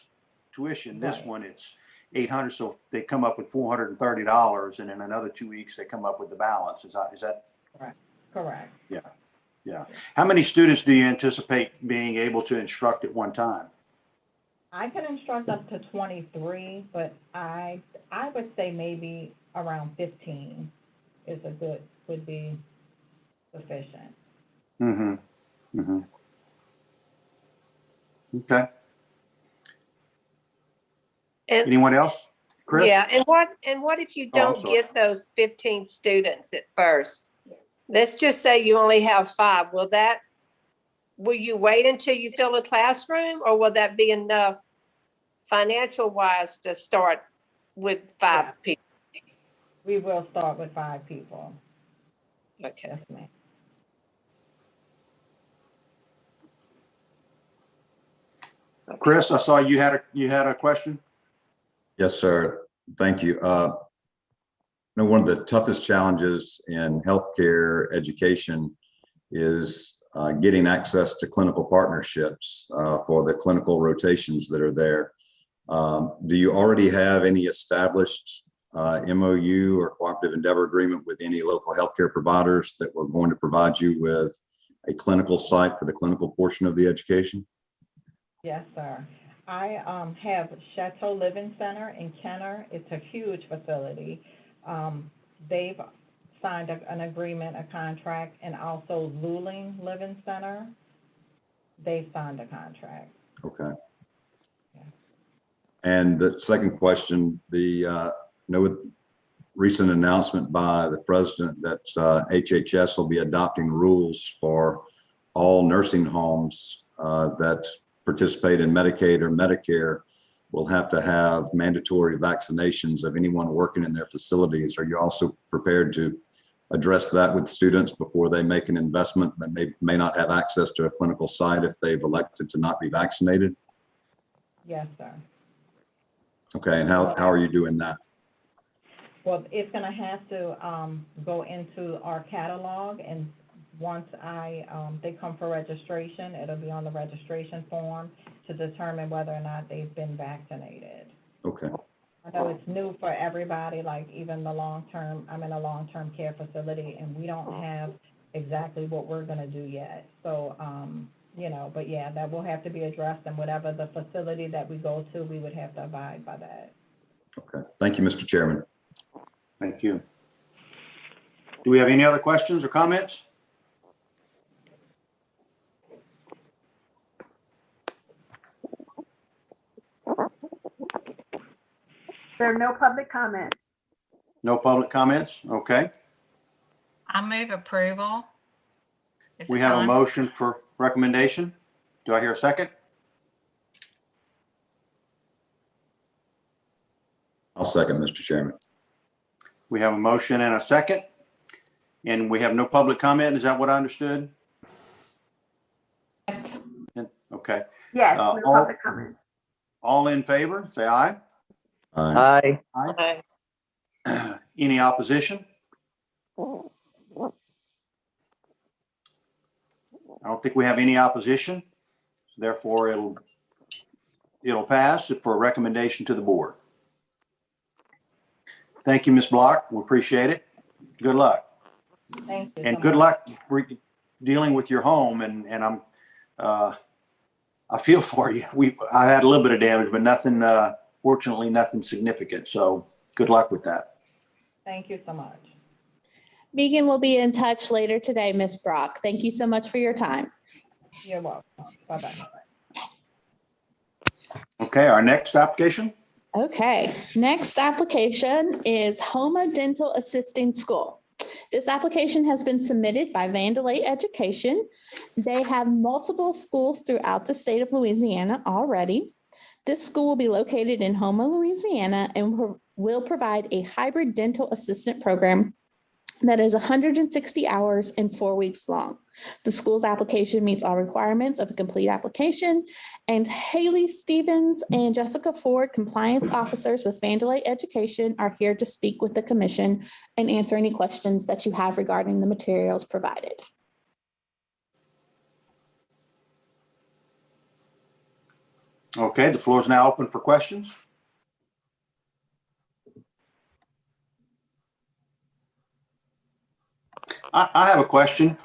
tuition. This one, it's $800. So they come up with $430, and in another 2 weeks, they come up with the balance. Is that correct? Correct. Yeah. How many students do you anticipate being able to instruct at one time? I can instruct up to 23, but I would say maybe around 15 would be sufficient. Mm-hmm. Mm-hmm. Okay. And, anyone else? Chris? Yeah, and what if you don't get those 15 students at first? Let's just say you only have 5. Will you wait until you fill the classroom, or will that be enough financial wise to start with 5 people? We will start with 5 people. Okay. Yes, ma'am. Chris, I saw you had a question. Yes, sir. Thank you. One of the toughest challenges in healthcare education is getting access to clinical partnerships for the clinical rotations that are there. Do you already have any established MOU or cooperative endeavor agreement with any local healthcare providers that were going to provide you with a clinical site for the clinical portion of the education? Yes, sir. I have Chateau Living Center in Kenner. It's a huge facility. They've signed an agreement, a contract, and also Luling Living Center, they've signed a contract. Okay. Yeah. And the second question, with recent announcement by the president that HHS will be adopting rules for all nursing homes that participate in Medicaid or Medicare will have to have mandatory vaccinations of anyone working in their facilities. Are you also prepared to address that with students before they make an investment but may not have access to a clinical site if they've elected to not be vaccinated? Yes, sir. Okay, and how are you doing that? Well, it's gonna have to go into our catalog, and once they come for registration, it'll be on the registration form to determine whether or not they've been vaccinated. Okay. I know it's new for everybody, like even I'm in a long-term care facility, and we don't have exactly what we're gonna do yet. So, but yeah, that will have to be addressed, and whatever the facility that we go to, we would have to abide by that. Okay. Thank you, Mr. Chairman. Thank you. Do we have any other questions or comments? There are no public comments. No public comments? Okay. I move approval. If We it's have a on. motion for recommendation. Do I hear a second? I'll second, Mr. Chairman. We have a motion and a second, and we have no public comment. Is that what I understood? Okay. Yes, no all- public comments. All in favor, say aye. Aye. Aye. Any opposition? I don't think we have any opposition. Therefore, it'll pass for a recommendation to the board. Thank you, Ms. Block. We appreciate it. Good luck. Thank you. And so good much. luck dealing with your home. And I feel for you. I had a little bit of damage, but nothing, fortunately, nothing significant. So good luck with that. Thank you so much. Megan will be in touch later today, Ms. Brock. Thank you so much for your time. You're welcome. Bye-bye. Okay, our next application. Okay, next application is Houma Dental Assisting School. This application has been submitted by Vandelay Education. They have multiple schools throughout the state of Louisiana already. This school will be located in Houma, Louisiana, and will provide a hybrid dental assistant program that is 160 hours and 4 weeks long. The school's application meets all requirements of a complete application, and Haley Stevens and Jessica Ford, compliance officers with Vandelay Education, are here to speak with the commission and answer any questions that you have regarding the materials provided. Okay, the floor is now open for questions. I have a question.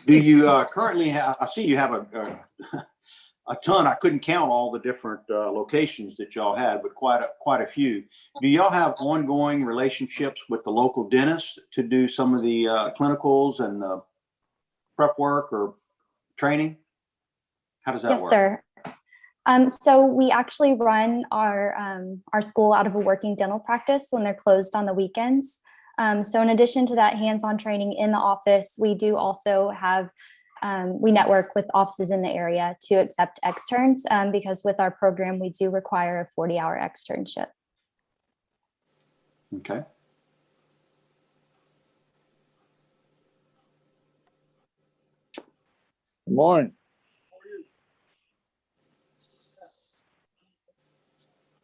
Do you currently have, I see you have a ton. I couldn't count all the different locations that y'all had, but quite a few. Do y'all have ongoing relationships with the local dentists to do some of the clinicals and the prep work or training? How does that work? Yes, sir. So we actually run our school out of a working dental practice when they're closed on the weekends. So in addition to that hands-on training in the office, we do also have, we network with offices in the area to accept externs because with our program, we do require a 40-hour externship. Okay. Good morning.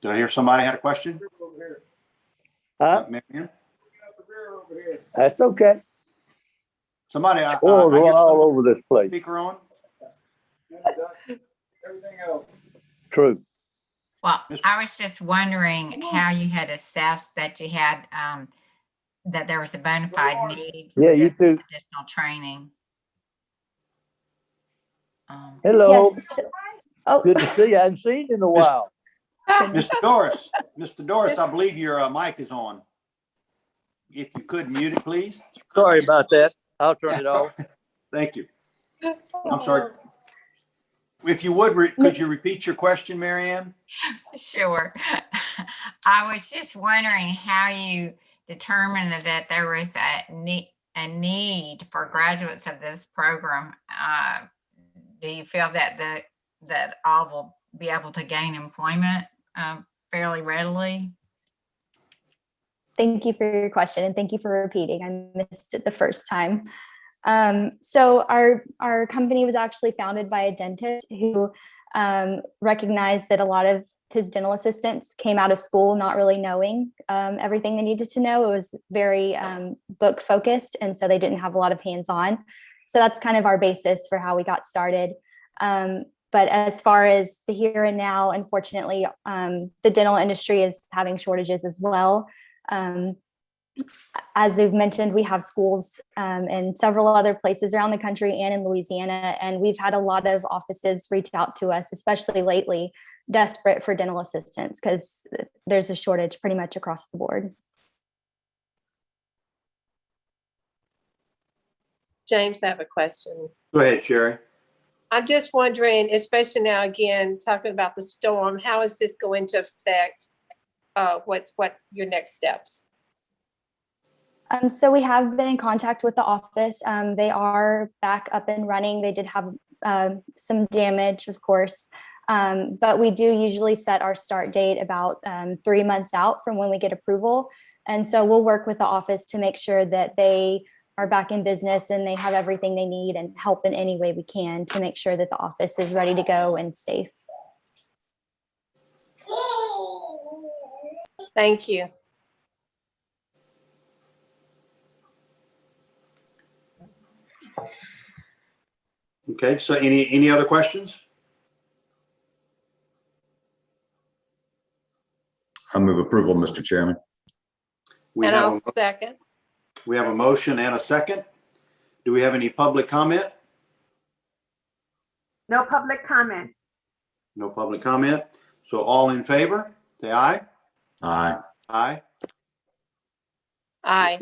Did I hear somebody had a question? Huh? Marion? That's okay. Somebody, I Oil hear going all some over this place. speaker on. True. Well, I was just wondering how you had assessed that you had, that there was a bona fide need. for Yeah, you this too. Additional training. Hello. Yes. Oh. Good to see you. I haven't seen you in a while. Mr. Doris, I believe your mic is on. if you could mute it, please. Sorry about that. I'll turn it off. Thank you. I'm sorry. If you would, could you repeat your question, Mary Ann? Sure. I was just wondering how you determined that there was a need for graduates of this program. Do you feel that that all will be able to gain employment fairly readily? Thank you for your question, and thank you for repeating. I missed it the first time. So our company was actually founded by a dentist who recognized that a lot of his dental assistants came out of school not really knowing everything they needed to know. It was very book focused, and so they didn't have a lot of hands-on. So that's kind of our basis for how we got started. But as far as the here and now, unfortunately, the dental industry is having shortages as well. As they've mentioned, we have schools in several other places around the country and in Louisiana, and we've had a lot of offices reach out to us, especially lately, desperate for dental assistants because there's a shortage pretty much across the board. James, I have a question. Go ahead, Sherry. I'm just wondering, especially now, again, talking about the storm, how is this going to affect what your next steps? So we have been in contact with the office. They are back up and running. They did have some damage, of course, but we do usually set our start date about 3 months out from when we get approval. And so we'll work with the office to make sure that they are back in business and they have everything they need and help in any way we can to make sure that the office is ready to go and safe. Thank you. Okay, so any other questions? I move approval, Mr. Chairman. And I'll second. We have a motion and a second. Do we have any public comment? No public comments. No public comment. So all in favor, say aye. Aye. Aye. Aye.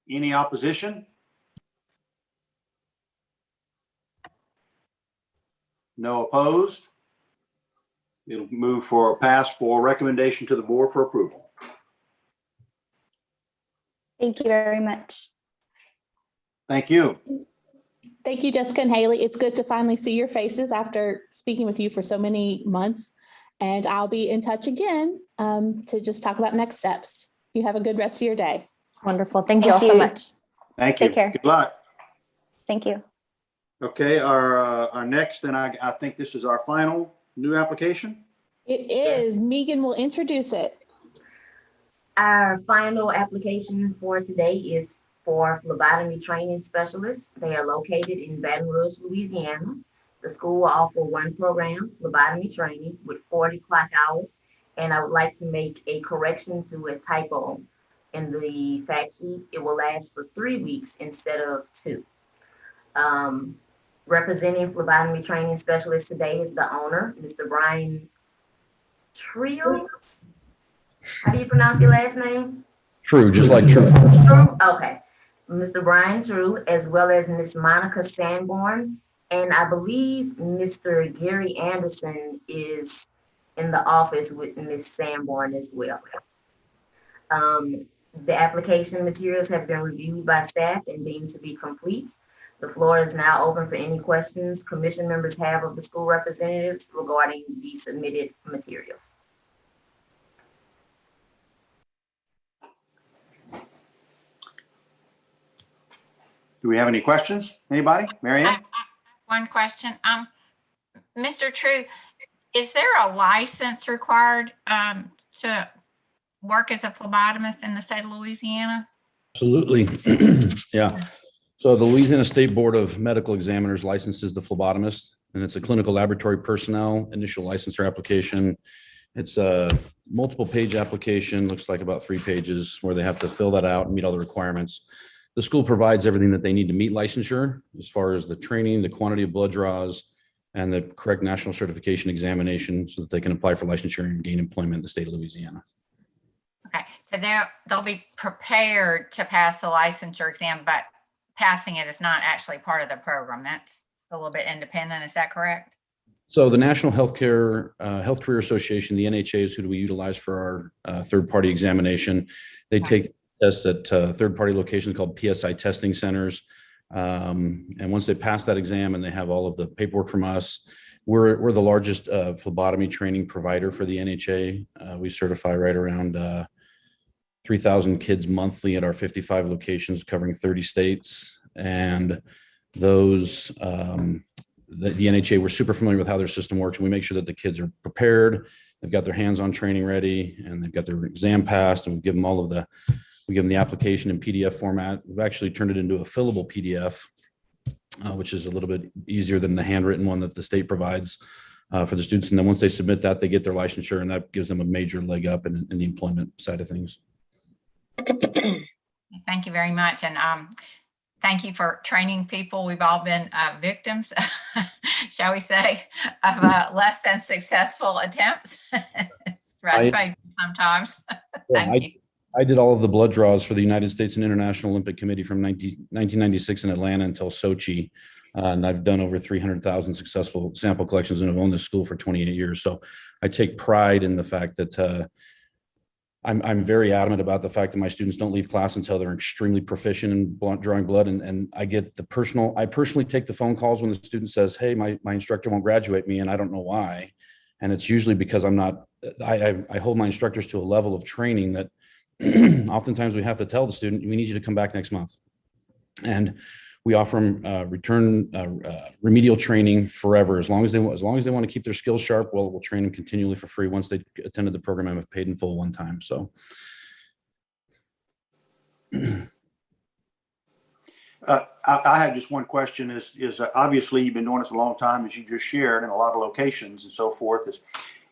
Any opposition? No opposed? It'll move for pass for recommendation to the board for approval. Thank you very much. Thank you. Thank you, Jessica and Haley. It's good to finally see your faces after speaking with you for so many months. And I'll be in touch again to just talk about next steps. You have a good rest of your day. Wonderful. Thank you all so much. Thank you. Take care. Good luck. Thank you. Okay, our next, and I think this is our final new application. It is. Megan will introduce it. Our final application for today is for phlebotomy training specialists. They are located in Baton Rouge, Louisiana. The school will offer one program, phlebotomy training, with 40 clock hours. And I would like to make a correction to a typo in the fact sheet. It will last for 3 weeks instead of 2. Representing phlebotomy training specialist today is the owner, Mr. Brian Trio. How do you pronounce your last name? True, just like true. True? Okay. Mr. Brian True, as well as Miss Monica Sanborn. And I believe Mr. Gary Anderson is in the office with Miss Sanborn as well. The application materials have been reviewed by staff and deemed to be complete. The floor is now open for any questions commission members have of the school representatives regarding the submitted materials. Do we have any questions? Anybody? Mary Ann? One question. Mr. True, is there a license required to work as a phlebotomist in the state of Louisiana? Absolutely. Yeah. So the Louisiana State Board of Medical Examiners licenses the phlebotomist, and it's a clinical laboratory personnel initial licensure application. It's a multiple page application, looks like about 3 pages, where they have to fill that out and meet all the requirements. The school provides everything that they need to meet licensure as far as the training, the quantity of blood draws, and the correct national certification examination so that they can apply for licensure and gain employment in the state of Louisiana. Okay, so they'll be prepared to pass the licensure exam, but passing it is not actually part of the program. That's a little bit independent. Is that correct? So the National Health Career Association, the NHA, is who do we utilize for our third-party examination. They take tests at third-party locations called PSI testing centers. And once they pass that exam and they have all of the paperwork from us, we're the largest phlebotomy training provider for the NHA. We certify right around 3,000 kids monthly at our 55 locations covering 30 states. And those, the NHA, we're super familiar with how their system works, and we make sure that the kids are prepared, they've got their hands-on training ready, and they've got their exam passed, and we give them all of we give them the application in PDF format. We've actually turned it into a fillable PDF, which is a little bit easier than the handwritten one that the state provides for the students. And then once they submit that, they get their licensure, and that gives them a major leg up in the employment side of things. Thank you very much. And thank you for training people. We've all been victims, shall we say, of less than successful attempts. It's right sometimes. Thank you. I did all of the blood draws for the United States and International Olympic Committee from 1996 in Atlanta until Sochi. And I've done over 300,000 successful sample collections and have owned this school for 28 years. So I take pride in the fact that I'm very adamant about the fact that my students don't leave class until they're extremely proficient in drawing blood. And I get I personally take the phone calls when the student says, hey, my instructor won't graduate me and I don't know why. And it's usually because I hold my instructors to a level of training that oftentimes we have to tell the student, we need you to come back next month. And we offer them remedial training forever. As long as they want to keep their skills sharp, we'll train them continually for free once they attended the program and have paid in full one time. So. I have just one question is obviously you've been doing this a long time, as you just shared, in a lot of locations and so forth.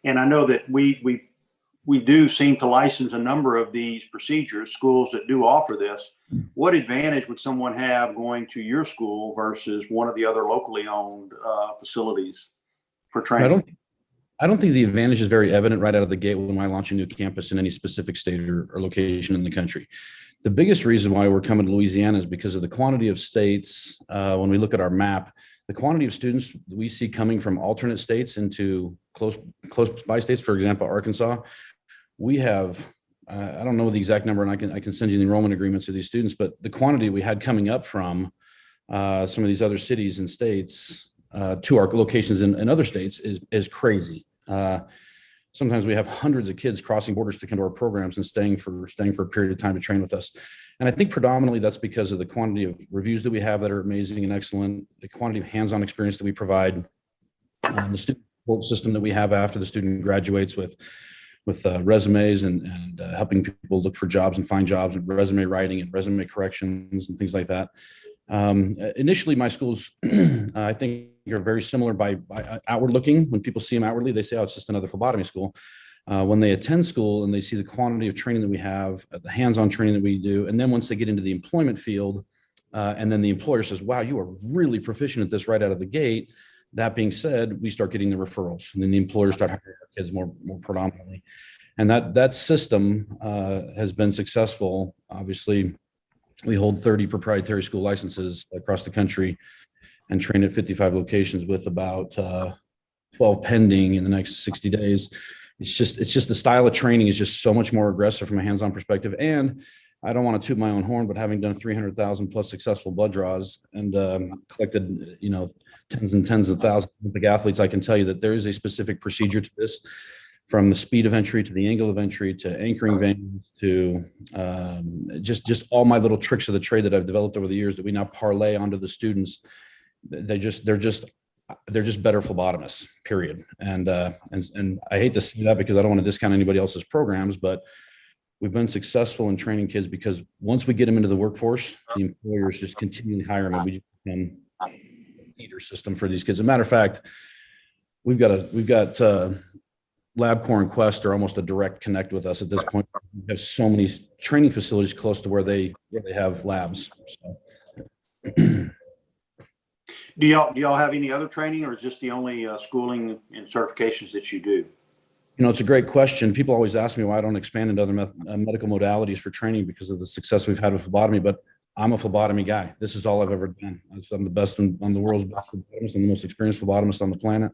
And I know that we do seem to license a number of these procedures, schools that do offer this. What advantage would someone have going to your school versus one of the other locally owned facilities for training? I don't think the advantage is very evident right out of the gate when I launch a new campus in any specific state or location in the country. The biggest reason why we're coming to Louisiana is because of the quantity of states. When we look at our map, the quantity of students we see coming from alternate states into close by states, for example, Arkansas. We have, I don't know the exact number, and I can send you the enrollment agreements of these students, but the quantity we had coming up from some of these other cities and states to our locations in other states is crazy. Sometimes we have hundreds of kids crossing borders to come to our programs and staying for a period of time to train with us. And I think predominantly that's because of the quantity of reviews that we have that are amazing and excellent, the quantity of hands-on experience that we provide, the student support system that we have after the student graduates with resumes and helping people look for jobs and find jobs, and resume writing and resume corrections and things like that. Initially, my schools, I think, are very similar by outward looking. When people see them outwardly, they say, oh, it's just another phlebotomy school. When they attend school and they see the quantity of training that we have, the hands-on training that we do, and then once they get into the employment field, and then the employer says, wow, you are really proficient at this right out of the gate. That being said, we start getting the referrals, and then the employers start hiring our kids more predominantly. And that system has been successful. Obviously, we hold 30 proprietary school licenses across the country and train at 55 locations with about 12 pending in the next 60 days. It's just the style of training is just so much more aggressive from a hands-on perspective. And I don't want to toot my own horn, but having done 300,000 plus successful blood draws and collected, tens and tens of thousands of Olympic athletes, I can tell you that there is a specific procedure to this, from the speed of entry to the angle of entry to anchoring veins to just all my little tricks of the trade that I've developed over the years that we now parlay onto the students. They're just better phlebotomists, period. And I hate to say that because I don't want to discount anybody else's programs, but we've been successful in training kids because once we get them into the workforce, the employers just continually hire them, and we just become a leader system for these kids. As a matter of fact, we've got LabCorp and Quest are almost a direct connect with us at this point. We have so many training facilities close to where they have labs. So. Do y'all have any other training, or is this the only schooling and certifications that you do? It's a great question. People always ask me why I don't expand into other medical modalities for training because of the success we've had with phlebotomy, but I'm a phlebotomy guy. This is all I've ever done. I'm the best I'm the world's best phlebotomist. I'm the most experienced phlebotomist on the planet.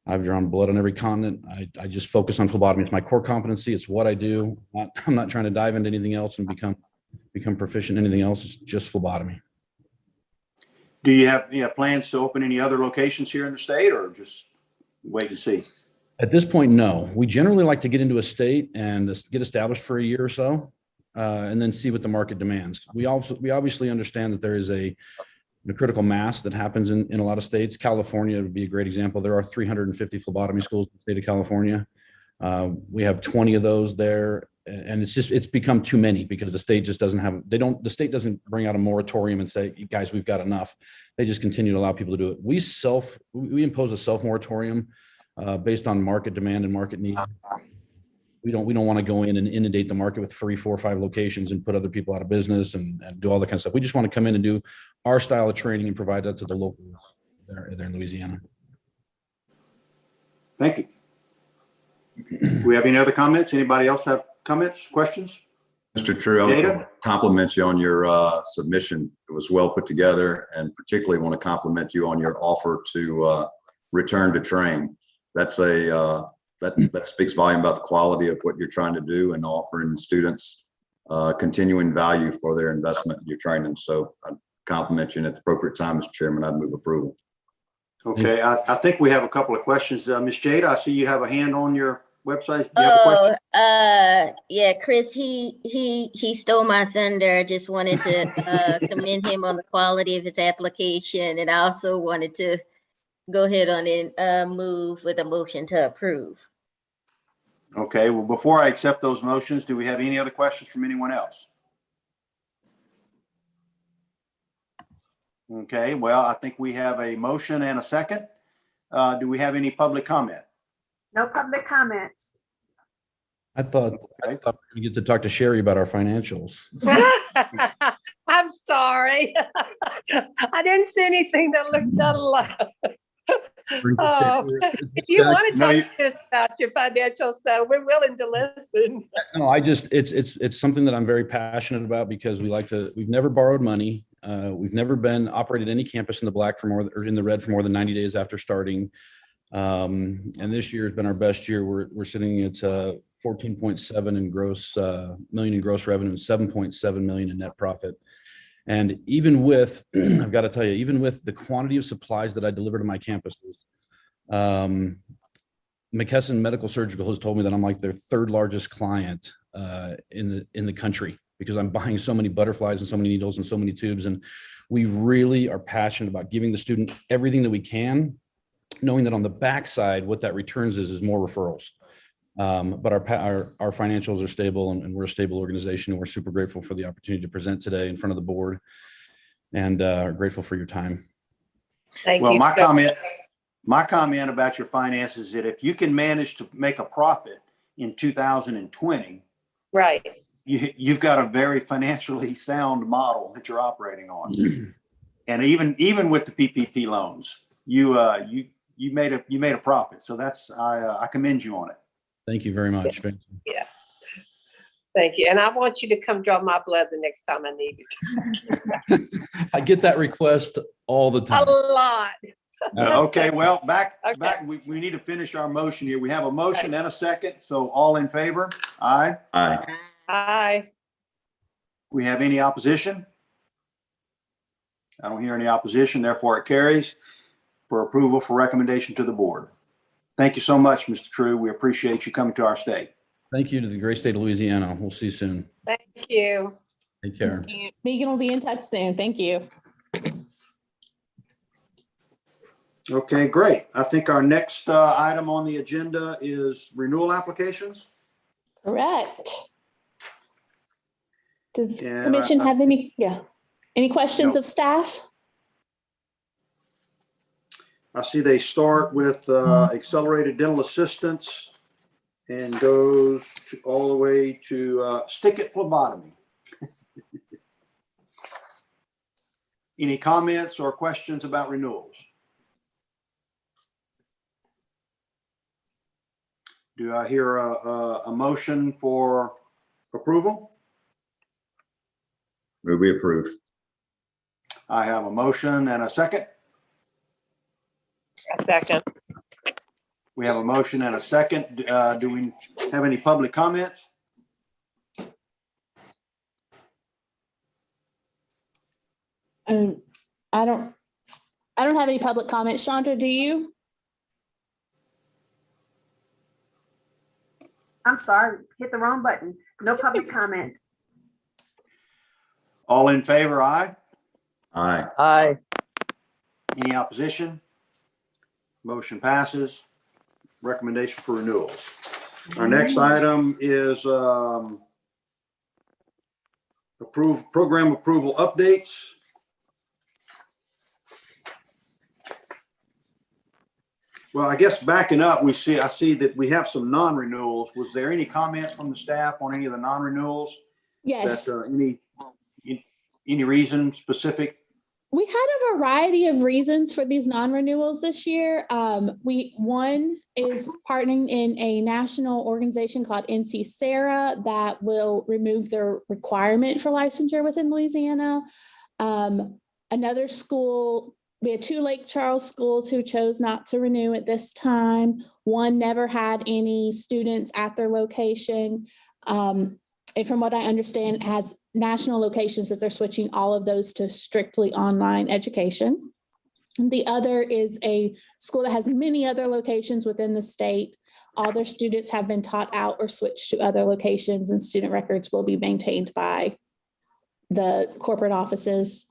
I've drawn blood on every continent. I just focus on phlebotomy. It's my core competency. It's what I do. I'm not trying to dive into anything else and become proficient in anything else. It's just phlebotomy. Do you have plans to open any other locations here in the state, or just wait and see? At this point, no. We generally like to get into a state and get established for a year or so, and then see what the market demands. We obviously understand that there is a critical mass that happens in a lot of states. California would be a great example. There are 350 phlebotomy schools in the state of California. We have 20 of those there, and it's become too many because the state just doesn't have, the state doesn't bring out a moratorium and say, guys, we've got enough. They just continue to allow people to do it. We impose a self moratorium based on market demand and market need. We don't want to go in and inundate the market with 3, 4, 5 locations and put other people out of business and do all that kind of stuff. We just want to come in and do our style of training and provide that to the locals there in Louisiana. Thank you. Do we have any other comments? Anybody else have comments, questions? Mr. True, I want to compliment you on your submission. It was well put together, and particularly want to compliment you on your offer to return to train. That's that speaks volume about the quality of what you're trying to do and offering students continuing value for their investment in your training. So I compliment you, and at the appropriate time, Mr. Chairman, I'd move approval. Okay, I think we have a couple of questions. Ms. Jade, I see you have a hand on your website. Do you have a question? Yeah, Chris, he stole my thunder. I just wanted to commend him on the quality of his application, and I also wanted to go ahead on and move with a motion to approve. Okay, well, before I accept those motions, do we have any other questions from anyone else? Okay, well, I think we have a motion and a second. Do we have any public comment? No public comments. I thought we get to talk to Sherry about our financials. I'm sorry. I didn't see anything that looked unloved. If you want to talk to us about your financials, so we're willing to listen. No, it's something that I'm very passionate about because we've never borrowed money. We've never been operated any campus in the black in the red for more than 90 days after starting. And this year has been our best year. We're sitting at 14.7 million in gross revenue and 7.7 million in net profit. And even with, I've got to tell you, even with the quantity of supplies that I deliver to my campuses, McKesson Medical Surgical has told me that I'm like their 3rd largest client in the country because I'm buying so many butterflies and so many needles and so many tubes. And we really are passionate about giving the student everything that we can, knowing that on the backside, what that returns is more referrals. But our financials are stable, and we're a stable organization, and we're super grateful for the opportunity to present today in front of the board, and are grateful for your time. Thank you. You. My comment about your finances is that if you can manage to make a profit in 2020, right, you've got a very financially sound model that you're operating on. And even with the PPP loans, you made a profit. So I commend you on it. Thank you very much. Yeah. Thank you. And I want you to come draw my blood the next time I need it. I get that request all the time. A lot. Okay, well, back. We need to finish our motion here. We have a motion and a second. So all in favor? Aye. Aye. Aye. We have any opposition? I don't hear any opposition. Therefore, it carries for approval for recommendation to the board. Thank you so much, Mr. True. We appreciate you coming to our state. Thank you to the great state of Louisiana. We'll see you soon. Thank you. Take care. Megan will be in touch soon. Thank you. Okay, great. I think our next item on the agenda is renewal applications. Correct. Does commission have any questions of staff? I see they start with accelerated dental assistance and goes all the way to stick-it phlebotomy. Any comments or questions about renewals? Do I hear a motion for approval? Move we approve. I have a motion and a second. A second. We have a motion and a second. Do we have any public comments? I don't have any public comments. Chandra, do you? I'm sorry, hit the wrong button. No public comments. All in favor, aye. Aye. Aye. Any opposition? Motion passes. Recommendation for renewal. Our next item is program approval updates. Well, I guess backing up, I see that we have some non-renewals. Was there any comments from the staff on any of the non-renewals? Yes. That, any reason specific? We had a variety of reasons for these non-renewals this year. One is partnering in a national organization called NC-SARA that will remove their requirement for licensure within Louisiana. Another school, we had 2 Lake Charles schools who chose not to renew at this time. One never had any students at their location. And from what I understand, has national locations that they're switching all of those to strictly online education. And the other is a school that has many other locations within the state. All their students have been taught out or switched to other locations, and student records will be maintained by the corporate offices.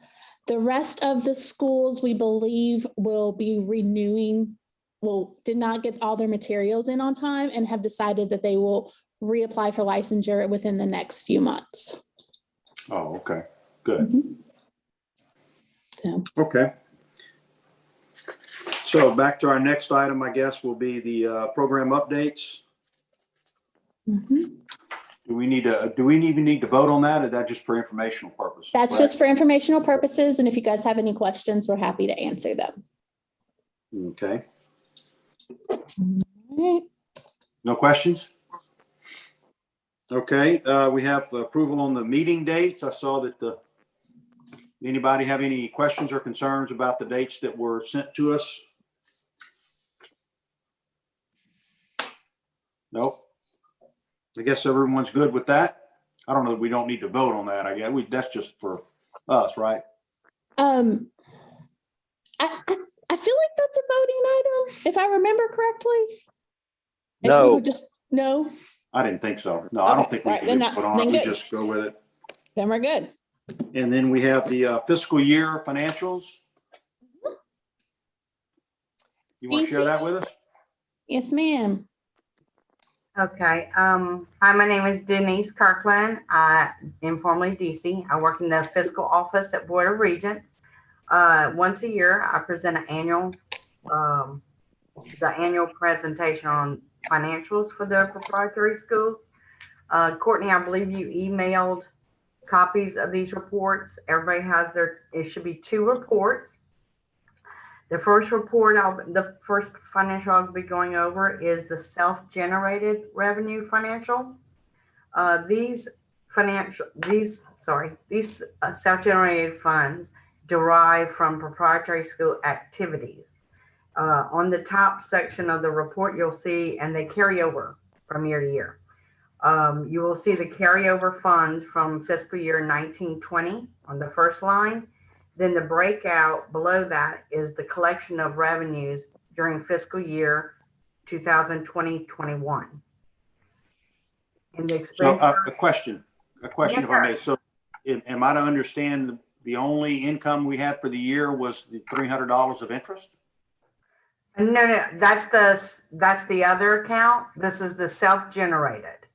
The rest of the schools, we believe, will be renewing, did not get all their materials in on time and have decided that they will reapply for licensure within the next few months. Oh, okay, good. So. Okay. So back to our next item, I guess, will be the program updates. Do we even need to vote on that, or is that just for informational purposes? That's just for informational purposes, and if you guys have any questions, we're happy to answer them. Okay. All right. No questions? Okay, we have approval on the meeting dates. I saw that anybody have any questions or concerns about the dates that were sent to us? Nope. I guess everyone's good with that. I don't know. We don't need to vote on that. I guess that's just for us, right? I feel like that's a voting item, if I remember correctly. No. No. I didn't think so. No, I don't think we can vote on it. We just go with it. Then we're good. And then we have the fiscal year financials. You want to share that with us? Yes, ma'am. Okay. Hi, my name is Denise Kirkland. I am formerly DC. I work in the fiscal office at Board of Regents. Once a year, I present the annual presentation on financials for the proprietary schools. Courtney, I believe you emailed copies of these reports. Everybody has it should be 2 reports. The first report, the first financial I'll be going over is the self-generated revenue financial. These self-generated funds derive from proprietary school activities. On the top section of the report, you'll see, and they carry over from year to year. You will see the carryover funds from fiscal year 1920 on the first line. Then the breakout below that is the collection of revenues during fiscal year 2020-21. And the expense. So a question if I may. So am I to understand the only income we had for the year was the $300 of interest? No, that's the other account. This is the self-generated.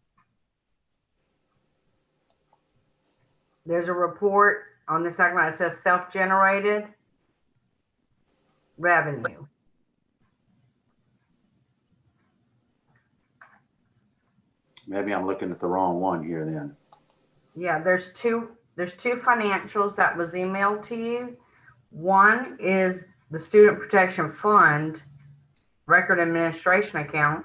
There's a report on the second line. It says self-generated revenue. Maybe I'm looking at the wrong one here then. Yeah, there's two financials that was emailed to you. One is the Student Protection Fund record administration account,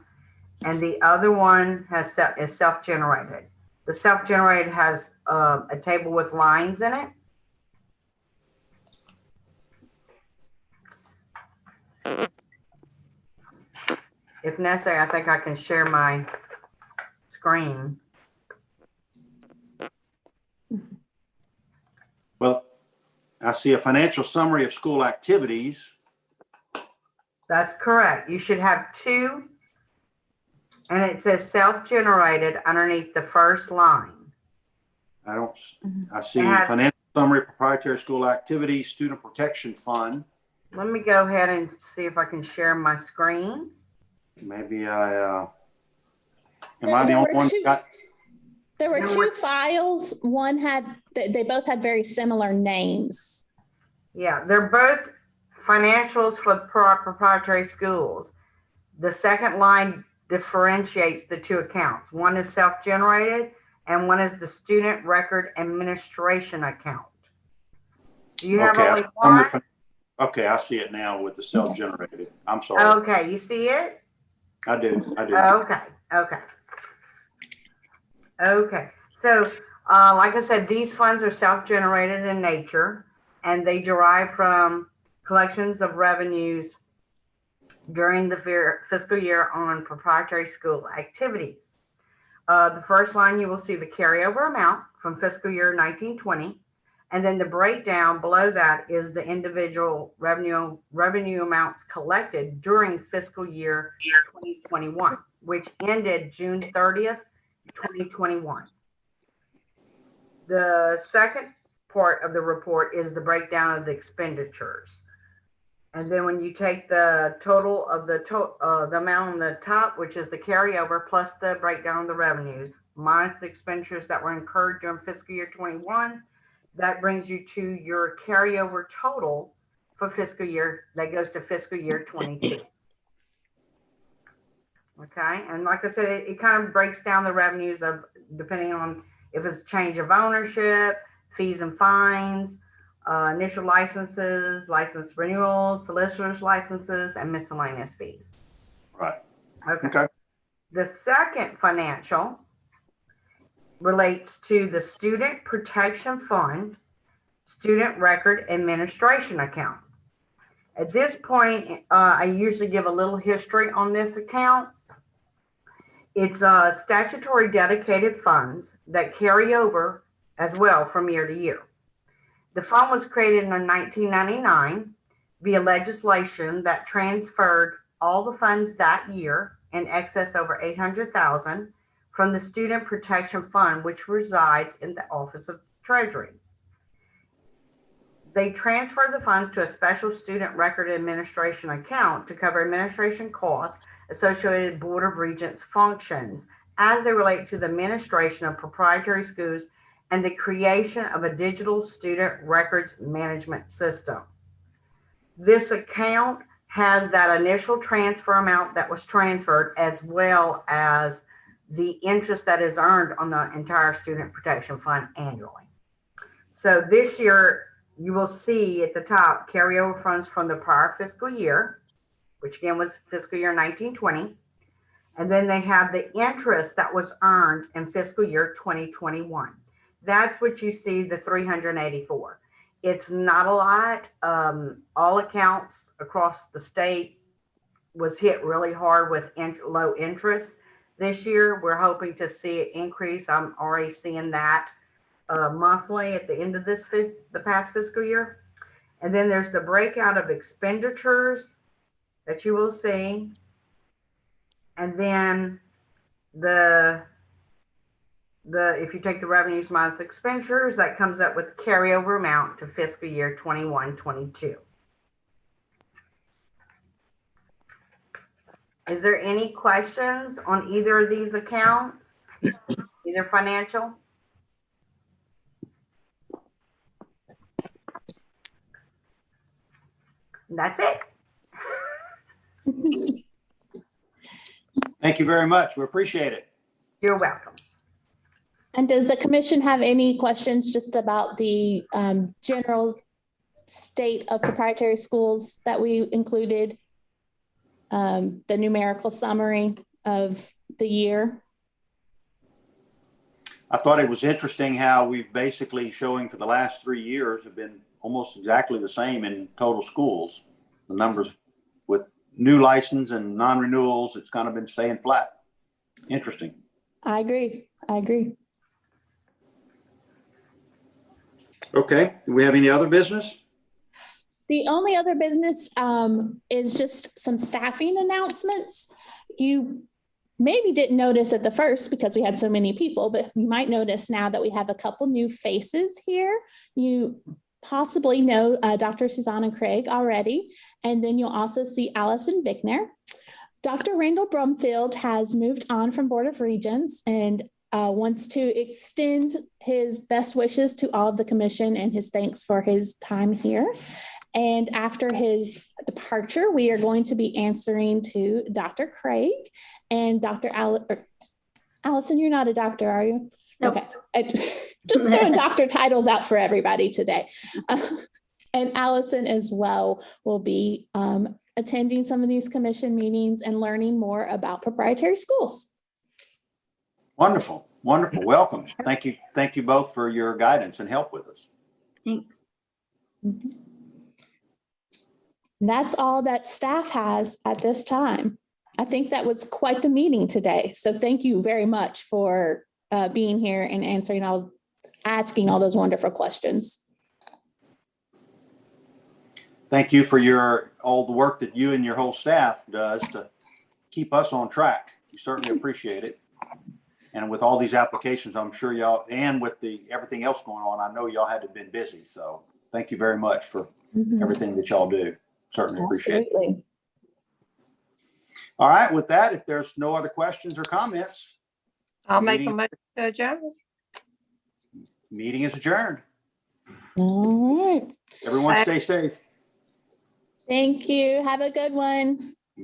and the other one is self-generated. The self-generated has a table with lines in it. If necessary, I think I can share my screen. Well, I see a financial summary of school activities. That's correct. You should have two, and it says self-generated underneath the first line. I see financial summary, proprietary school activities, student protection fund. Let me go ahead and see if I can share my screen. Maybe am I the only one? There were two files. One had, they both had very similar names. Yeah, they're both financials for proprietary schools. The second line differentiates the two accounts. One is self-generated and one is the student record administration account. Do you have only one? Okay, I see it now with the self-generated. I'm sorry. Okay, you see it? I do. Okay. So, like I said, these funds are self-generated in nature, and they derive from collections of revenues during the fiscal year on proprietary school activities. The first line, you will see the carryover amount from fiscal year 1920, and then the breakdown below that is the individual revenue amounts collected during fiscal year 2021, which ended June 30th, 2021. The second part of the report is the breakdown of the expenditures. And then when you take the total of the amount on the top, which is the carryover plus the breakdown of the revenues, minus the expenditures that were incurred during fiscal year 21, that brings you to your carryover total for fiscal year, that goes to fiscal year 22. Okay, and like I said, it kind of breaks down the revenues of, depending on if it's change of ownership, fees and fines, initial licenses, license renewals, solicitors licenses, and miscellaneous fees. Right. Okay. The second financial relates to the Student Protection Fund, Student Record Administration account. At this point, I usually give a little history on this account. It's statutory dedicated funds that carry over as well from year to year. The fund was created in 1999 via legislation that transferred all the funds that year in excess over $800,000 from the Student Protection Fund, which resides in the Office of Treasury. They transferred the funds to a special Student Record Administration account to cover administration costs associated with Board of Regents functions as they relate to the administration of proprietary schools and the creation of a digital student records management system. This account has that initial transfer amount that was transferred, as well as the interest that is earned on the entire Student Protection Fund annually. So this year, you will see at the top carryover funds from the prior fiscal year, which again was fiscal year 1920. And then they have the interest that was earned in fiscal year 2021. That's what you see, the 384. It's not a lot. All accounts across the state was hit really hard with low interest this year. We're hoping to see it increase. I'm already seeing that monthly at the end of the past fiscal year. And then there's the breakout of expenditures that you will see. And then if you take the revenues minus expenditures, that comes up with carryover amount to fiscal year 21-22. Is there any questions on either of these accounts, either financial? That's it. Thank you very much. We appreciate it. You're welcome. And does the commission have any questions just about the general state of proprietary schools that we included? The numerical summary of the year. I thought it was interesting how we've basically showing for the last 3 years have been almost exactly the same in total schools. The numbers with new license and non-renewals, it's kind of been staying flat. Interesting. I agree. Okay. Do we have any other business? The only other business is just some staffing announcements. You maybe didn't notice at the first because we had so many people, but you might notice now that we have a couple new faces here. You possibly know Dr. Susanna Craig already, and then you'll also see Allison Bickner. Dr. Randall Brumfield has moved on from Board of Regents and wants to extend his best wishes to all of the commission and his thanks for his time here. And after his departure, we are going to be answering to Dr. Craig and Dr. Allison. You're not a doctor, are you? Nope. Okay. Just throwing doctor titles out for everybody today. And Allison as well will be attending some of these commission meetings and learning more about proprietary schools. Wonderful. Wonderful. Welcome. Thank you. Thank you both for your guidance and help with us. Thanks. That's all that staff has at this time. I think that was quite the meeting today. So thank you very much for being here and asking all those wonderful questions. Thank you for all the work that you and your whole staff does to keep us on track. You certainly appreciate it. And with all these applications, I'm sure y'all, and with everything else going on, I know y'all had to have been busy. So thank you very much for everything that y'all do. Certainly appreciate it. All right. With that, if there's no other questions or comments, I'll make a motion to adjourn. Meeting is adjourned. All right. Everyone stay safe. Thank you. Have a good one.